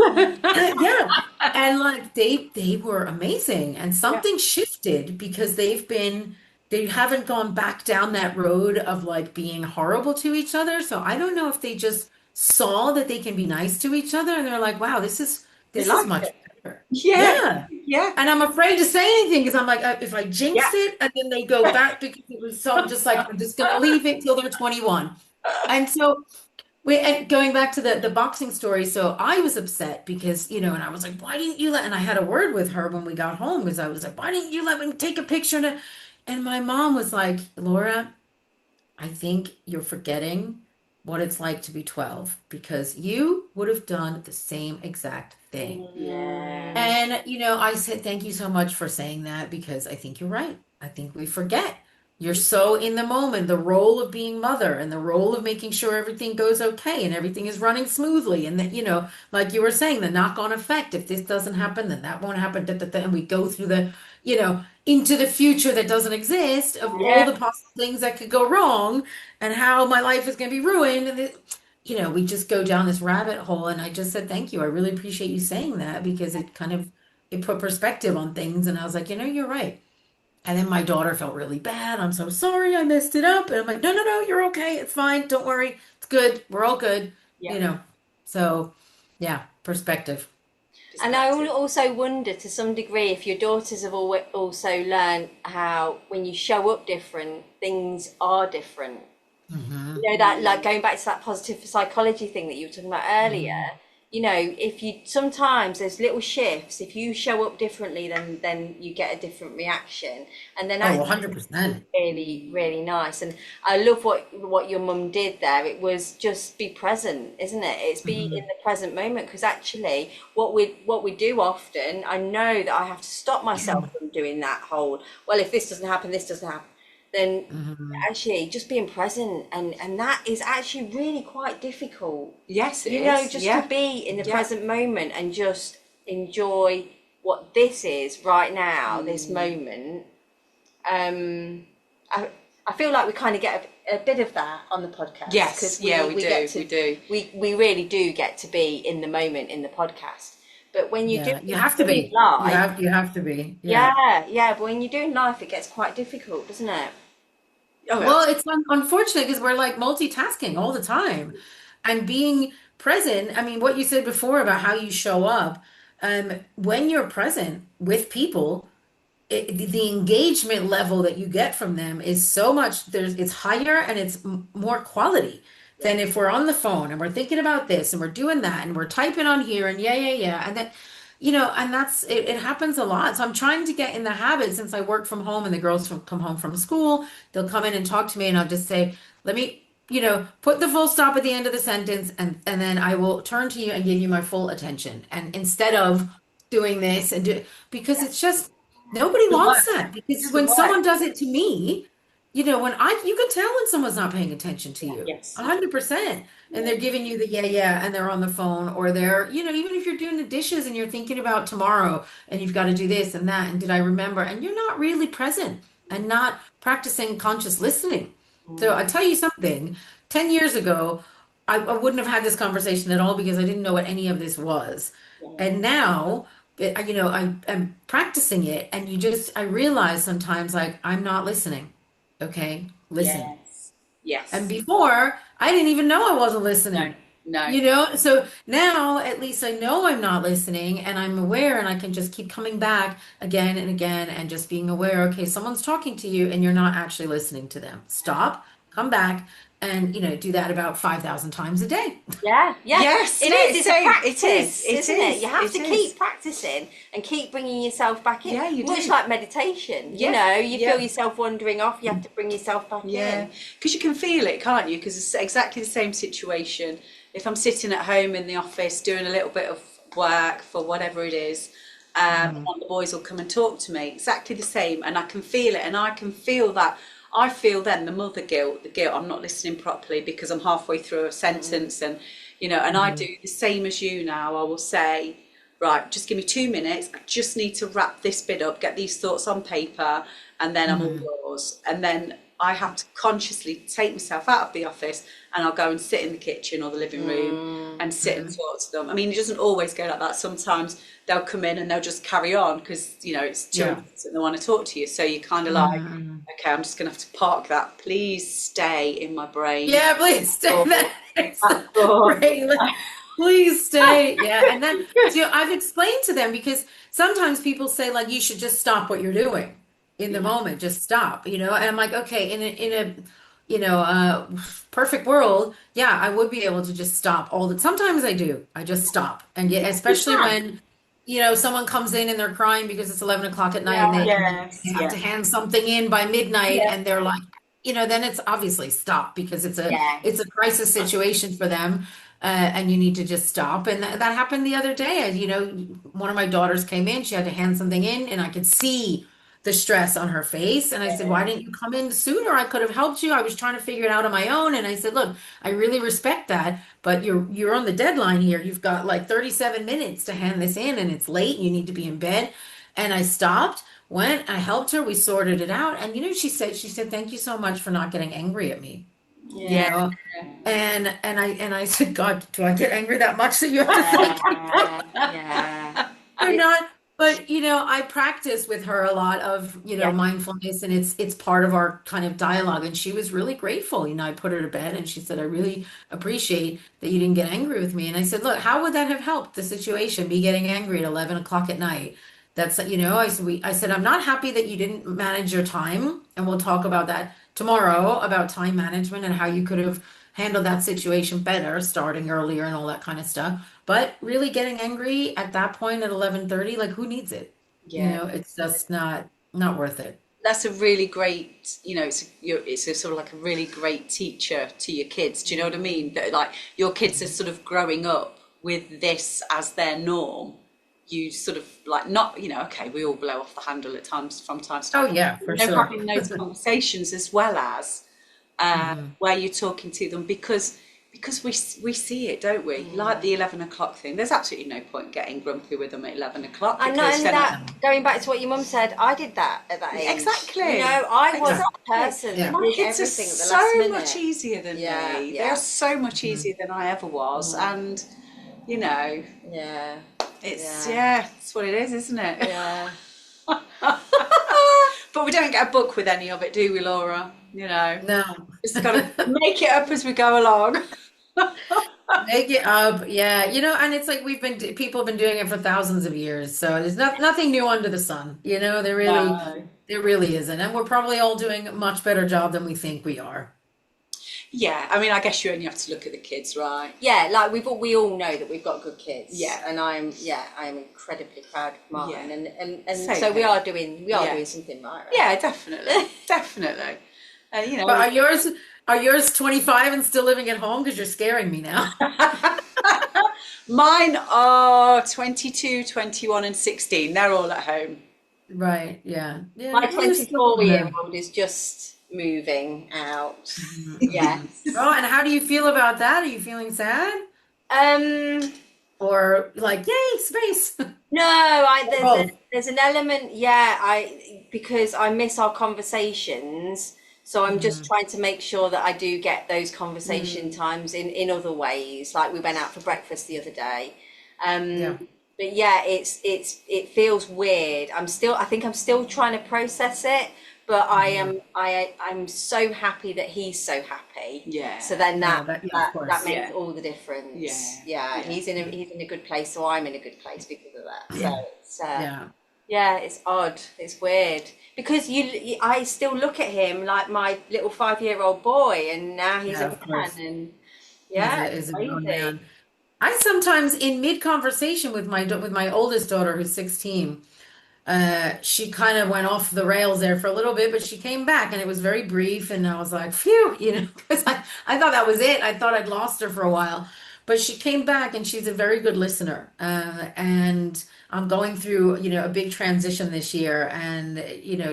[SPEAKER 3] yeah, and like they were amazing, and something shifted because they haven't gone back down that road of like being horrible to each other. So I don't know if they just saw that they can be nice to each other and they're like, wow, this is
[SPEAKER 1] like
[SPEAKER 3] much
[SPEAKER 1] it.
[SPEAKER 3] better.
[SPEAKER 1] Yeah.
[SPEAKER 3] And I'm afraid to say anything because I'm like, if I jinx it and then they go back because it was so, I'm just like, I'm just gonna leave it till they're 21. And so and going back to the boxing story, so I was upset because, and I was like, why didn't you and I had a word with her when we got home because I was like, why didn't you let me take a picture? And my mom was like, Laura, I think you're forgetting what it's like to be 12 because you would have done the same exact thing.
[SPEAKER 1] Yeah.
[SPEAKER 3] And, I said, thank you so much for saying that because I think you're right. I think we forget. You're so in the moment, the role of being mother and the role of making sure everything goes okay and everything is running smoothly. And that, like you were saying, the knock-on effect, if this doesn't happen, then that won't happen. And we go through into the future that doesn't exist of all the possible things that could go wrong and how my life is going to be ruined. And we just go down this rabbit hole. And I just said, thank you. I really appreciate you saying that because it put perspective on things. And I was like, you're right. And then my daughter felt really bad. I'm so sorry, I messed it up. And I'm like, no, no, no, you're okay. It's fine. Don't worry. It's good. We're all good.
[SPEAKER 1] Yeah.
[SPEAKER 3] You know. So, yeah, perspective.
[SPEAKER 4] And I
[SPEAKER 1] Perspective.
[SPEAKER 4] also wonder to some degree if your daughters have also learned how when you show up different, things are different.
[SPEAKER 3] Hmm.
[SPEAKER 4] You know, that like going back to that positive psychology thing that you were talking about earlier,
[SPEAKER 3] Hmm.
[SPEAKER 4] you know, if you sometimes there's little shifts, if you show up differently, then you get a different reaction. And then
[SPEAKER 3] Oh,
[SPEAKER 4] actually
[SPEAKER 3] 100%.
[SPEAKER 4] really, really nice. And I love what your mum did there. It was just be present, isn't it? It's be in
[SPEAKER 3] Hmm.
[SPEAKER 4] the present moment, because actually what we do often, I know that I have to stop myself from doing that whole, well, if this doesn't happen, this doesn't happen, then
[SPEAKER 3] Hmm.
[SPEAKER 4] actually just being present, and that is actually really quite difficult.
[SPEAKER 1] Yes, it
[SPEAKER 4] You know,
[SPEAKER 1] is.
[SPEAKER 4] just to
[SPEAKER 1] Yeah.
[SPEAKER 4] be in the
[SPEAKER 1] Yeah.
[SPEAKER 4] present moment and just enjoy what this is right now, this moment. um, I I feel like we kind of get a bit of that on the podcast,
[SPEAKER 1] Yes.
[SPEAKER 4] because
[SPEAKER 1] Yeah, we
[SPEAKER 4] we get
[SPEAKER 1] do.
[SPEAKER 4] to
[SPEAKER 1] We do.
[SPEAKER 4] we really do get to be in the moment in the podcast. But when you do
[SPEAKER 3] Yeah, you have to
[SPEAKER 4] in
[SPEAKER 3] be.
[SPEAKER 4] life,
[SPEAKER 3] You have to be. Yeah.
[SPEAKER 4] yeah, yeah, but when you're doing life, it gets quite difficult, doesn't it?
[SPEAKER 1] Oh,
[SPEAKER 3] Well, it's unfortunate because we're like multitasking all the time and being present. I mean, what you said before about how you show up, when you're present with people, the engagement level that you get from them is so much, it's higher and it's more quality
[SPEAKER 4] Yeah,
[SPEAKER 3] than if we're on the phone and we're thinking about this and we're doing that and we're typing on here and yeah, yeah, yeah. And then, and that's it, it happens a lot. So I'm trying to get in the habit since I work from home and the girls come home from school, they'll come in and talk to me and I'll just say, let me, put the full stop at the end of the sentence and then I will turn to you and give you my full attention. And instead of doing this because it's just, nobody
[SPEAKER 1] the
[SPEAKER 3] wants
[SPEAKER 1] work.
[SPEAKER 3] that because
[SPEAKER 1] It's the
[SPEAKER 3] when
[SPEAKER 1] work.
[SPEAKER 3] someone does it to me, you can tell when someone's not paying attention to you,
[SPEAKER 1] Yes.
[SPEAKER 3] 100%. And they're giving you the yeah, yeah, and they're on the phone or they're, even if you're doing the dishes and you're thinking about tomorrow and you've got to do this and that, and did I remember? And you're not really present and not practicing conscious listening. So I tell you something, 10 years ago, I wouldn't have had this conversation at all because I didn't know what any of this was. And now, I'm practicing it, and I realize sometimes like I'm not listening. Okay, listen.
[SPEAKER 1] Yes.
[SPEAKER 3] And
[SPEAKER 1] Yes.
[SPEAKER 3] before, I didn't even know I wasn't
[SPEAKER 1] No.
[SPEAKER 3] listening.
[SPEAKER 1] No.
[SPEAKER 3] So now at least I know I'm not listening and I'm aware and I can just keep coming back again and again and just being aware, okay, someone's talking to you and you're not actually listening to them. Stop, come back, and do that about 5,000 times a day.
[SPEAKER 4] yeah, yeah.
[SPEAKER 1] Yes.
[SPEAKER 4] It
[SPEAKER 1] No.
[SPEAKER 4] is. It's a
[SPEAKER 1] Same. It is.
[SPEAKER 4] practice,
[SPEAKER 1] It
[SPEAKER 4] isn't it?
[SPEAKER 1] is.
[SPEAKER 4] You have
[SPEAKER 1] It
[SPEAKER 4] to
[SPEAKER 1] is.
[SPEAKER 4] keep practicing and keep bringing yourself back in.
[SPEAKER 1] Yeah, you
[SPEAKER 4] Much
[SPEAKER 1] do.
[SPEAKER 4] like meditation,
[SPEAKER 1] Yeah.
[SPEAKER 4] you feel
[SPEAKER 1] Yeah.
[SPEAKER 4] yourself wandering off, you have to bring yourself back
[SPEAKER 1] Yeah,
[SPEAKER 4] in.
[SPEAKER 1] because you can feel it, can't you? Because it's exactly the same situation. If I'm sitting at home in the office doing a little bit of work for whatever it is,
[SPEAKER 3] Mhm.
[SPEAKER 1] and the boys will come and talk to me, exactly the same, and I can feel it, and I can feel that. I feel then the guilt. I'm not listening properly because I'm halfway through a sentence, and and I do
[SPEAKER 3] Mhm.
[SPEAKER 1] the same as you now. I will say, right, just give me 2 minutes. I just need to wrap this bit up, get these thoughts on paper, and then I'm all
[SPEAKER 3] Mhm.
[SPEAKER 1] yours. And then I have to consciously take myself out of the office and I'll go and sit in the kitchen or the living room and sit and
[SPEAKER 3] Mhm.
[SPEAKER 1] talk to them. I mean, it doesn't always go like that. Sometimes they'll come in and they'll just carry on because, it's
[SPEAKER 3] Yeah.
[SPEAKER 1] children and they want to talk to you. So you're kind of like,
[SPEAKER 3] Mhm.
[SPEAKER 1] okay, I'm just going to have to park that. Please stay in my brain.
[SPEAKER 3] Yeah, please stay.
[SPEAKER 1] Or,
[SPEAKER 3] That's the
[SPEAKER 1] or,
[SPEAKER 3] right. Please stay. Yeah. And then, I've explained to them because sometimes people say, like, you should just stop what you're doing in the
[SPEAKER 1] yeah,
[SPEAKER 3] moment, just stop, and I'm like, okay, in a, perfect world, yeah, I would be able to just stop sometimes I do. I just stop. And yet,
[SPEAKER 4] You
[SPEAKER 3] especially
[SPEAKER 4] can.
[SPEAKER 3] when, someone comes in and they're crying because it's 11 o'clock at night
[SPEAKER 4] Yeah,
[SPEAKER 3] and
[SPEAKER 1] yes,
[SPEAKER 3] they have
[SPEAKER 1] yeah,
[SPEAKER 3] to hand something in by midnight
[SPEAKER 1] yeah,
[SPEAKER 3] and they're like, then it's obviously stop because it's a
[SPEAKER 4] yes.
[SPEAKER 3] crisis situation for them, and you need to just stop. And that happened the other day. One of my daughters came in, she had to hand something in, and I could see the stress on her face. And I said, "Why didn't you come in sooner? I could have helped you. I was trying to figure it out on my own." And I said, "Look, I really respect that, but you're on the deadline here. You've got like 37 minutes to hand this in, and it's late. You need to be in bed." And I stopped. Went, I helped her, we sorted it out. And she said, "Thank you so much for not getting angry at me." You
[SPEAKER 1] yeah,
[SPEAKER 4] Yeah.
[SPEAKER 3] know? And I said, "God, do I get angry that much that you have to thank me?"
[SPEAKER 4] Yeah. Yeah.
[SPEAKER 3] Or
[SPEAKER 4] It,
[SPEAKER 3] not. But I practice with her a lot of,
[SPEAKER 4] Yeah.
[SPEAKER 3] mindfulness, and it's part of our kind of dialogue. And she was really grateful. I put her to bed and she said, I really appreciate that you didn't get angry with me. And I said, look, how would that have helped the situation, me getting angry at 11 o'clock at night? That's, I said, I'm not happy that you didn't manage your time. And we'll talk about that tomorrow, about time management and how you could have handled that situation better, starting earlier and all that kind of stuff. But really getting angry at that point at 11:30, like who needs it?
[SPEAKER 1] Yeah.
[SPEAKER 3] It's just not worth it.
[SPEAKER 1] That's a really great, it's a sort of like a really great teacher to your kids. Do you know what I mean? That like your kids are sort of growing up with this as their norm. You sort of like not, okay, we all blow off the handle at times from time to
[SPEAKER 3] Oh
[SPEAKER 1] time.
[SPEAKER 3] yeah, for
[SPEAKER 1] They're
[SPEAKER 3] sure.
[SPEAKER 1] having those conversations as well as where you're talking to them because we see it, don't we? Like the 11 o'clock thing. There's absolutely no point getting grumpy with them at 11 o'clock.
[SPEAKER 4] And not
[SPEAKER 1] because
[SPEAKER 4] only
[SPEAKER 1] then
[SPEAKER 4] that, going back to what your mum said, I did that at that age.
[SPEAKER 1] Exactly.
[SPEAKER 4] I was
[SPEAKER 1] Exactly.
[SPEAKER 4] that person
[SPEAKER 3] Yeah.
[SPEAKER 4] that
[SPEAKER 1] my
[SPEAKER 4] did
[SPEAKER 1] kids are
[SPEAKER 4] everything at the last
[SPEAKER 1] so
[SPEAKER 4] minute.
[SPEAKER 1] much easier than
[SPEAKER 4] Yeah,
[SPEAKER 1] me.
[SPEAKER 4] yeah.
[SPEAKER 1] They're so much easier than I ever was, and
[SPEAKER 4] Yeah.
[SPEAKER 1] it's
[SPEAKER 4] Yeah.
[SPEAKER 1] it's what it is, isn't it?
[SPEAKER 4] Yeah.
[SPEAKER 1] But we don't get a book with any of it, do we, Laura?
[SPEAKER 3] No.
[SPEAKER 1] Just got to make it up as we go along.
[SPEAKER 3] Make it up. Yeah. And it's like people have been doing it for thousands of years. So there's nothing new under the sun.
[SPEAKER 1] No.
[SPEAKER 3] There really isn't. And we're probably all doing a much better job than we think we are.
[SPEAKER 1] Yeah, I mean, I guess you only have to look at the kids, right?
[SPEAKER 4] Yeah, like we all know that we've got good kids.
[SPEAKER 1] Yeah.
[SPEAKER 4] And I'm incredibly proud of mine.
[SPEAKER 1] Yeah.
[SPEAKER 4] And
[SPEAKER 1] Same
[SPEAKER 4] so we
[SPEAKER 1] here.
[SPEAKER 4] are doing
[SPEAKER 1] Yeah.
[SPEAKER 4] doing something right?
[SPEAKER 1] Yeah, definitely, definitely.
[SPEAKER 3] But are yours 25 and still living at home? Because you're scaring me now.
[SPEAKER 1] Mine are 22, 21 and 16. They're all at home.
[SPEAKER 3] Right. Yeah. Yeah.
[SPEAKER 4] My
[SPEAKER 3] Well, there's still room there.
[SPEAKER 4] 24-year-old is just moving out. Yes.
[SPEAKER 3] Oh, and how do you feel about that? Are you feeling sad?
[SPEAKER 4] Um,
[SPEAKER 3] Or like, yay, space?
[SPEAKER 4] no,
[SPEAKER 3] Both.
[SPEAKER 4] there's an element, because I miss our conversations. So I'm just trying to make sure that I do get those conversation times in other ways. Like we went out for breakfast the other day.
[SPEAKER 3] Yeah.
[SPEAKER 4] But yeah, it feels weird. I think I'm still trying to process it, but I'm so happy that he's so happy.
[SPEAKER 1] Yeah.
[SPEAKER 4] So then
[SPEAKER 3] Yeah,
[SPEAKER 4] that
[SPEAKER 3] of course.
[SPEAKER 4] that makes
[SPEAKER 1] Yeah.
[SPEAKER 4] all the difference.
[SPEAKER 1] Yeah.
[SPEAKER 4] Yeah, he's in a good place, so I'm in a good place because of that.
[SPEAKER 3] Yeah.
[SPEAKER 4] So it's
[SPEAKER 3] Yeah.
[SPEAKER 4] yeah, it's odd. It's weird because I still look at him like my little 5-year-old boy, and now he's
[SPEAKER 3] Yeah,
[SPEAKER 4] a
[SPEAKER 3] of
[SPEAKER 4] man,
[SPEAKER 3] course.
[SPEAKER 4] and yeah,
[SPEAKER 3] Is
[SPEAKER 4] it's
[SPEAKER 3] a grown
[SPEAKER 4] crazy.
[SPEAKER 3] man. I sometimes, in mid-conversation with my oldest daughter, who's 16, she kind of went off the rails there for a little bit, but she came back and it was very brief. And I was like, phew, because I thought that was it. I thought I'd lost her for a while. But she came back and she's a very good listener. And I'm going through, a big transition this year. And,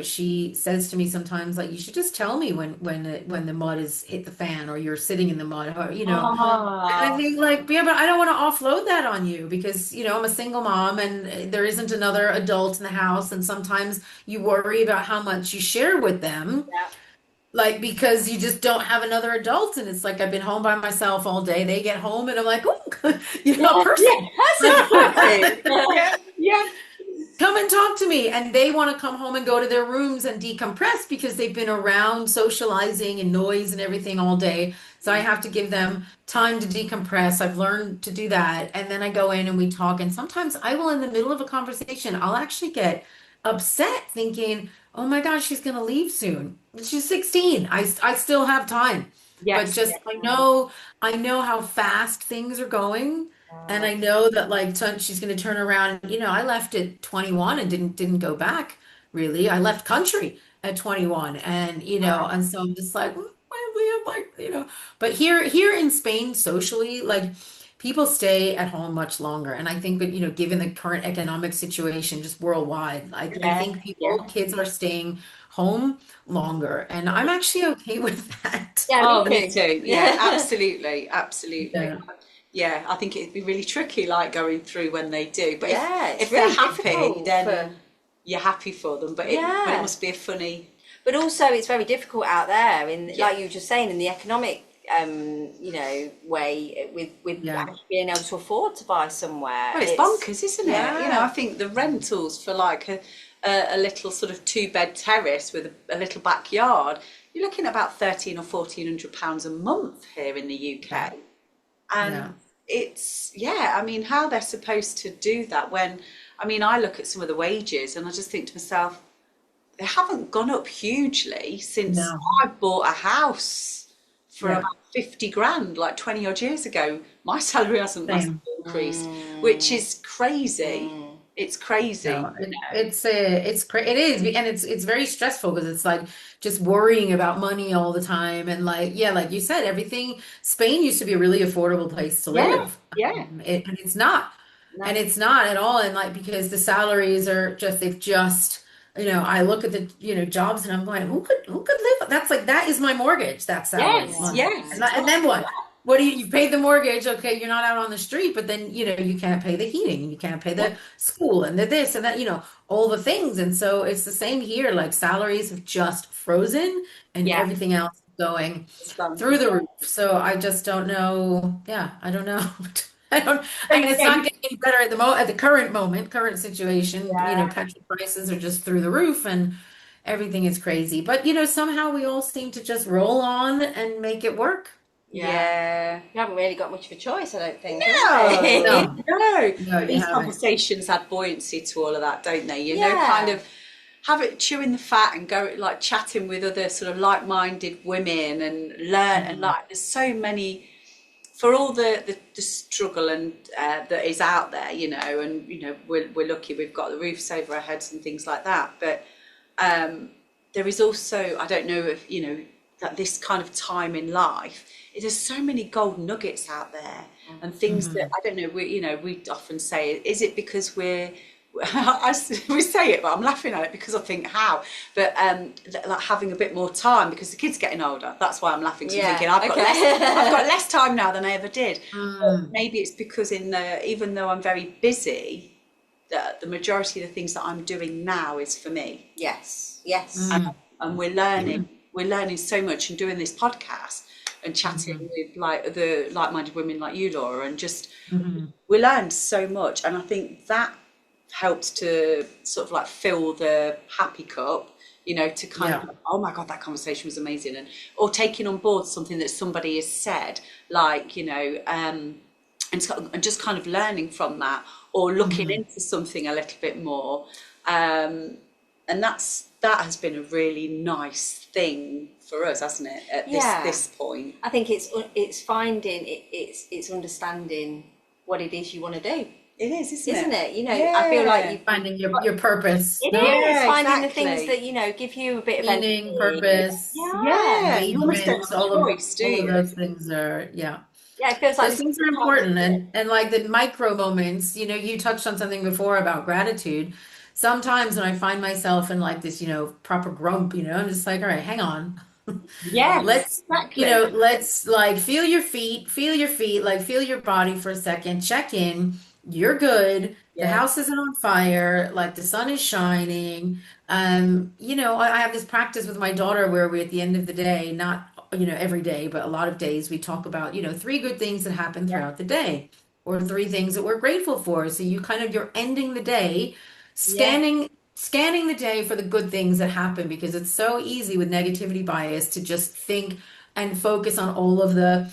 [SPEAKER 3] she says to me sometimes, like, you should just tell me when the mud has hit the fan or you're sitting in the mud, and I think like, yeah, but I don't want to offload that on you because, I'm a single mom and there isn't another adult in the house. And sometimes you worry about how much you share with them,
[SPEAKER 4] Yeah.
[SPEAKER 3] like, because you just don't have another adult. And it's like, I've been home by myself all day. They get home and I'm like, oh, a person.
[SPEAKER 1] Yeah.
[SPEAKER 3] Come and talk to me. And they want to come home and go to their rooms and decompress because they've been around socializing and noise and everything all day. So I have to give them time to decompress. I've learned to do that. And then I go in and we talk. And sometimes I will, in the middle of a conversation, I'll actually get upset thinking, oh my gosh, she's going to leave soon. She's 16. I still have time. But
[SPEAKER 1] Yes.
[SPEAKER 3] just I know how fast things are going. And I know that like she's going to turn around. I left at 21 and didn't go back really. I left country at 21 and and so I'm just like but here in Spain socially like people stay at home much longer and I think that given the current economic situation just worldwide I think kids are staying home longer and I'm actually okay with that.
[SPEAKER 4] Yeah,
[SPEAKER 1] Oh,
[SPEAKER 4] me
[SPEAKER 1] me
[SPEAKER 4] too.
[SPEAKER 1] too. Yeah, absolutely, absolutely.
[SPEAKER 3] Yeah.
[SPEAKER 1] Yeah, I think it'd be really tricky, like going through when they do. But
[SPEAKER 4] Yeah, it's
[SPEAKER 1] if they're
[SPEAKER 4] really
[SPEAKER 1] happy,
[SPEAKER 4] difficult
[SPEAKER 1] then you're happy for them. But it must be a funny.
[SPEAKER 4] But also, it's very difficult out there.
[SPEAKER 1] Yeah.
[SPEAKER 4] Like you were just saying, in the economic way with
[SPEAKER 3] Yeah.
[SPEAKER 4] actually being able to afford to buy somewhere.
[SPEAKER 1] Well, it's bonkers, isn't it?
[SPEAKER 4] Yeah.
[SPEAKER 1] I think the rentals for like a little sort of 2-bed terrace with a little backyard, you're looking at about 13 or £1,400 a month here in the UK.
[SPEAKER 3] Yeah.
[SPEAKER 1] And it's, I mean, how they're supposed to do that when, I mean, I look at some of the wages and I just think to myself, they haven't gone up hugely since
[SPEAKER 3] No.
[SPEAKER 1] I bought a house for
[SPEAKER 3] Yeah.
[SPEAKER 1] about 50 grand, like 20 odd years ago. My salary hasn't massively
[SPEAKER 3] Same.
[SPEAKER 1] increased, which is crazy. It's crazy,
[SPEAKER 3] No, it is, and it's very stressful because it's like just worrying about money all the time, and like, yeah, like you said, everything. Spain used to be a really affordable place to
[SPEAKER 1] Yeah,
[SPEAKER 3] live,
[SPEAKER 1] yeah.
[SPEAKER 3] and it's not, and
[SPEAKER 4] No.
[SPEAKER 3] it's not at all, and like because the salaries are just they've just. I look at the jobs and I'm going, who could live? That's like that is my mortgage, that salary
[SPEAKER 1] Yes,
[SPEAKER 3] month,
[SPEAKER 1] yes,
[SPEAKER 3] and then
[SPEAKER 1] exactly.
[SPEAKER 3] what? What do you paid the mortgage? Okay, you're not out on the street, but then you can't pay the heating, you can't pay
[SPEAKER 1] Yeah,
[SPEAKER 3] the school and the this and that, all the things. And so it's the same here. Like salaries have just frozen and
[SPEAKER 1] yeah,
[SPEAKER 3] everything else is going
[SPEAKER 1] it's done.
[SPEAKER 3] through the roof. So I just don't know. Yeah, I don't know. I don't,
[SPEAKER 1] So,
[SPEAKER 3] and it's
[SPEAKER 1] yeah,
[SPEAKER 3] not getting any better at the current moment, current situation.
[SPEAKER 1] yeah,
[SPEAKER 3] Petrol prices are just through the roof and everything is crazy. But somehow we all seem to just roll on and make it work.
[SPEAKER 4] Yeah.
[SPEAKER 1] yeah.
[SPEAKER 4] You haven't really got much of a choice, I don't think, have
[SPEAKER 1] No,
[SPEAKER 4] we?
[SPEAKER 3] No,
[SPEAKER 1] no.
[SPEAKER 3] no, you
[SPEAKER 1] These
[SPEAKER 3] haven't.
[SPEAKER 1] conversations add buoyancy to all of that, don't they? Kind
[SPEAKER 4] Yeah.
[SPEAKER 1] of have it chewing the fat and go like chatting with other sort of like-minded women and learn and
[SPEAKER 3] Mhm.
[SPEAKER 1] like there's so many for all the struggle and that is out there, and we're lucky we've got the roofs over our heads and things like that. But there is also, I don't know if that this kind of time in life, there's so many gold nuggets out there and things that
[SPEAKER 3] Mhm.
[SPEAKER 1] I don't know. We often say, is it because we say it, but I'm laughing at it because I think how, but like having a bit more time because the kid's getting older. That's why I'm laughing. Because I'm
[SPEAKER 4] Yeah,
[SPEAKER 1] thinking I've got less time now than I ever did. But
[SPEAKER 3] Mm.
[SPEAKER 1] maybe it's because even though I'm very busy, the majority of the things that I'm doing now is for me.
[SPEAKER 4] Yes. Yes.
[SPEAKER 3] Mm.
[SPEAKER 1] And we're learning so much and doing this podcast and chatting
[SPEAKER 3] Mhm.
[SPEAKER 1] with like other like-minded women like you, Laura, and just
[SPEAKER 3] Mhm.
[SPEAKER 1] we learned so much. And I think that helps to sort of like fill the happy cup, to kind
[SPEAKER 3] Yeah.
[SPEAKER 1] of, oh my God, that conversation was amazing. Or taking on board something that somebody has said, like, and just kind of learning from that or looking
[SPEAKER 3] Mhm.
[SPEAKER 1] into something a little bit more. And that has been a really nice thing for us, hasn't it, at
[SPEAKER 4] Yeah.
[SPEAKER 1] this point?
[SPEAKER 4] I think it's finding it's understanding what it is you want to do,
[SPEAKER 1] It is, isn't
[SPEAKER 4] isn't
[SPEAKER 1] it?
[SPEAKER 4] it? I feel like you've
[SPEAKER 3] Finding your purpose.
[SPEAKER 4] it
[SPEAKER 3] No?
[SPEAKER 4] is
[SPEAKER 1] Yeah,
[SPEAKER 4] finding the things
[SPEAKER 1] exactly.
[SPEAKER 4] that give you a bit of
[SPEAKER 3] Meaning,
[SPEAKER 4] energy.
[SPEAKER 3] purpose,
[SPEAKER 1] Yeah, you almost don't
[SPEAKER 3] engagement,
[SPEAKER 1] have a choice, do
[SPEAKER 3] all of
[SPEAKER 1] you?
[SPEAKER 3] those things are, yeah.
[SPEAKER 4] Yeah, it feels like
[SPEAKER 3] Those
[SPEAKER 4] this is
[SPEAKER 3] things
[SPEAKER 4] the
[SPEAKER 3] are
[SPEAKER 4] time to
[SPEAKER 3] important.
[SPEAKER 4] do it.
[SPEAKER 3] And like the micro moments, you touched on something before about gratitude. Sometimes when I find myself in like this, proper grump, I'm just like, all right, hang on.
[SPEAKER 1] Yes,
[SPEAKER 3] Let's,
[SPEAKER 1] exactly.
[SPEAKER 3] let's like feel your feet, like feel your body for a second, check in. You're good. The
[SPEAKER 1] Yeah,
[SPEAKER 3] house isn't on fire, like the sun is shining. I have this practice with my daughter where we, at the end of the day, not, every day, but a lot of days, we talk about, 3 good things that happen
[SPEAKER 1] yeah,
[SPEAKER 3] throughout the day, or 3 things that we're grateful for. So you're ending the day
[SPEAKER 1] yeah.
[SPEAKER 3] scanning the day for the good things that happen, because it's so easy with negativity bias to just think and focus on all of the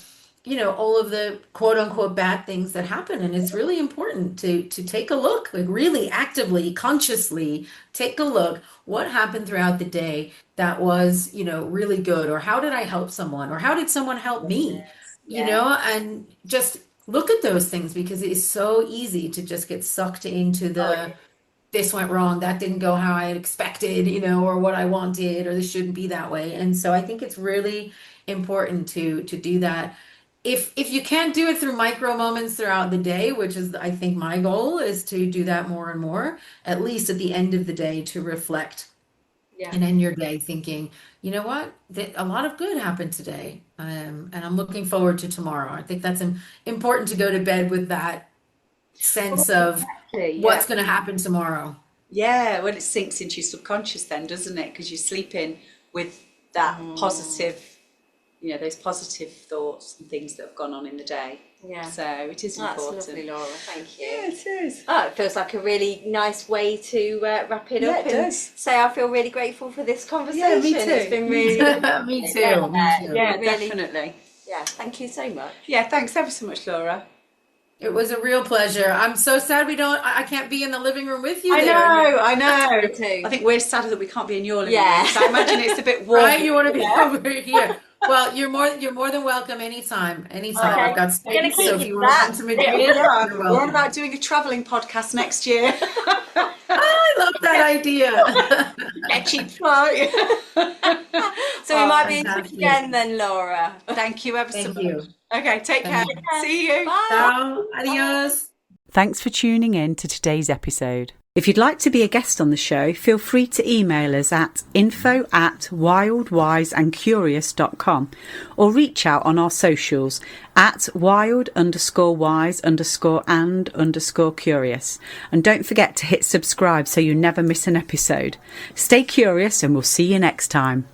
[SPEAKER 3] quote unquote bad things that happen. And it's really important to take a look, like really actively, consciously take a look. What happened throughout the day that was, really good? Or how did I help someone? Or how did someone help me?
[SPEAKER 1] Yeah.
[SPEAKER 3] And just look at those things, because it is so easy to just get sucked into
[SPEAKER 1] Oh,
[SPEAKER 3] the this went wrong, that didn't go how I had expected, or what I wanted, or this shouldn't be that way. And so I think it's really important to do that. If you can't do it through micro moments throughout the day, which is I think my goal is to do that more and more, at least at the end of the day, to reflect
[SPEAKER 4] Yeah.
[SPEAKER 3] and end your day thinking, you know what, a lot of good happened today, and I'm looking forward to tomorrow. I think that's important to go to bed with that sense of
[SPEAKER 1] exactly. Yeah.
[SPEAKER 3] what's going to happen tomorrow.
[SPEAKER 1] Yeah. Well, it sinks into your subconscious then, doesn't it? Because you're sleeping with that positive, those positive thoughts and things that have gone on in the day.
[SPEAKER 4] Yeah.
[SPEAKER 1] So it is important.
[SPEAKER 4] That's lovely, Laura. Thank you.
[SPEAKER 1] Yeah, it is.
[SPEAKER 4] Oh, it feels like a really nice way to wrap it up
[SPEAKER 1] it
[SPEAKER 4] and
[SPEAKER 1] does.
[SPEAKER 4] say I feel really grateful for this conversation.
[SPEAKER 1] Yeah, me too.
[SPEAKER 4] It's been really
[SPEAKER 3] Me too.
[SPEAKER 4] Yeah,
[SPEAKER 3] Me too.
[SPEAKER 1] Yeah,
[SPEAKER 4] really.
[SPEAKER 1] definitely.
[SPEAKER 4] Yeah, thank you so much.
[SPEAKER 1] Yeah, thanks ever so much, Laura.
[SPEAKER 3] It was a real pleasure. I'm so sad I can't be in the living room with you
[SPEAKER 1] I
[SPEAKER 3] there.
[SPEAKER 1] know.
[SPEAKER 4] Me too.
[SPEAKER 1] I think we're sadder that we can't be in your living
[SPEAKER 4] Yeah.
[SPEAKER 1] room. So I imagine it's a bit warm.
[SPEAKER 3] Right? You want to be over here. Well, you're more than welcome anytime. Anytime.
[SPEAKER 4] Okay.
[SPEAKER 3] I've got
[SPEAKER 4] I'm gonna
[SPEAKER 3] space.
[SPEAKER 4] keep
[SPEAKER 3] So if
[SPEAKER 4] you
[SPEAKER 3] you want to
[SPEAKER 4] that.
[SPEAKER 3] come to Madrid,
[SPEAKER 1] We are.
[SPEAKER 3] you're
[SPEAKER 1] We're on
[SPEAKER 3] welcome.
[SPEAKER 1] about doing a travelling podcast next year.
[SPEAKER 3] I love that idea.
[SPEAKER 1] A cheap flight.
[SPEAKER 4] So we might be in touch
[SPEAKER 3] fantastic.
[SPEAKER 4] again then, Laura.
[SPEAKER 1] Thank you ever so
[SPEAKER 3] Thank
[SPEAKER 1] much.
[SPEAKER 3] you.
[SPEAKER 1] Okay, take care.
[SPEAKER 3] Thank
[SPEAKER 1] See you.
[SPEAKER 4] Bye.
[SPEAKER 3] Ciao. Adios.
[SPEAKER 1] Thanks for tuning in to today's episode. If you'd like to be a guest on the show, feel free to email us at info@wildwiseandcurious.com or reach out on our socials at wild_wise_and_curious. And don't forget to hit subscribe so you never miss an episode. Stay curious and we'll see you next time.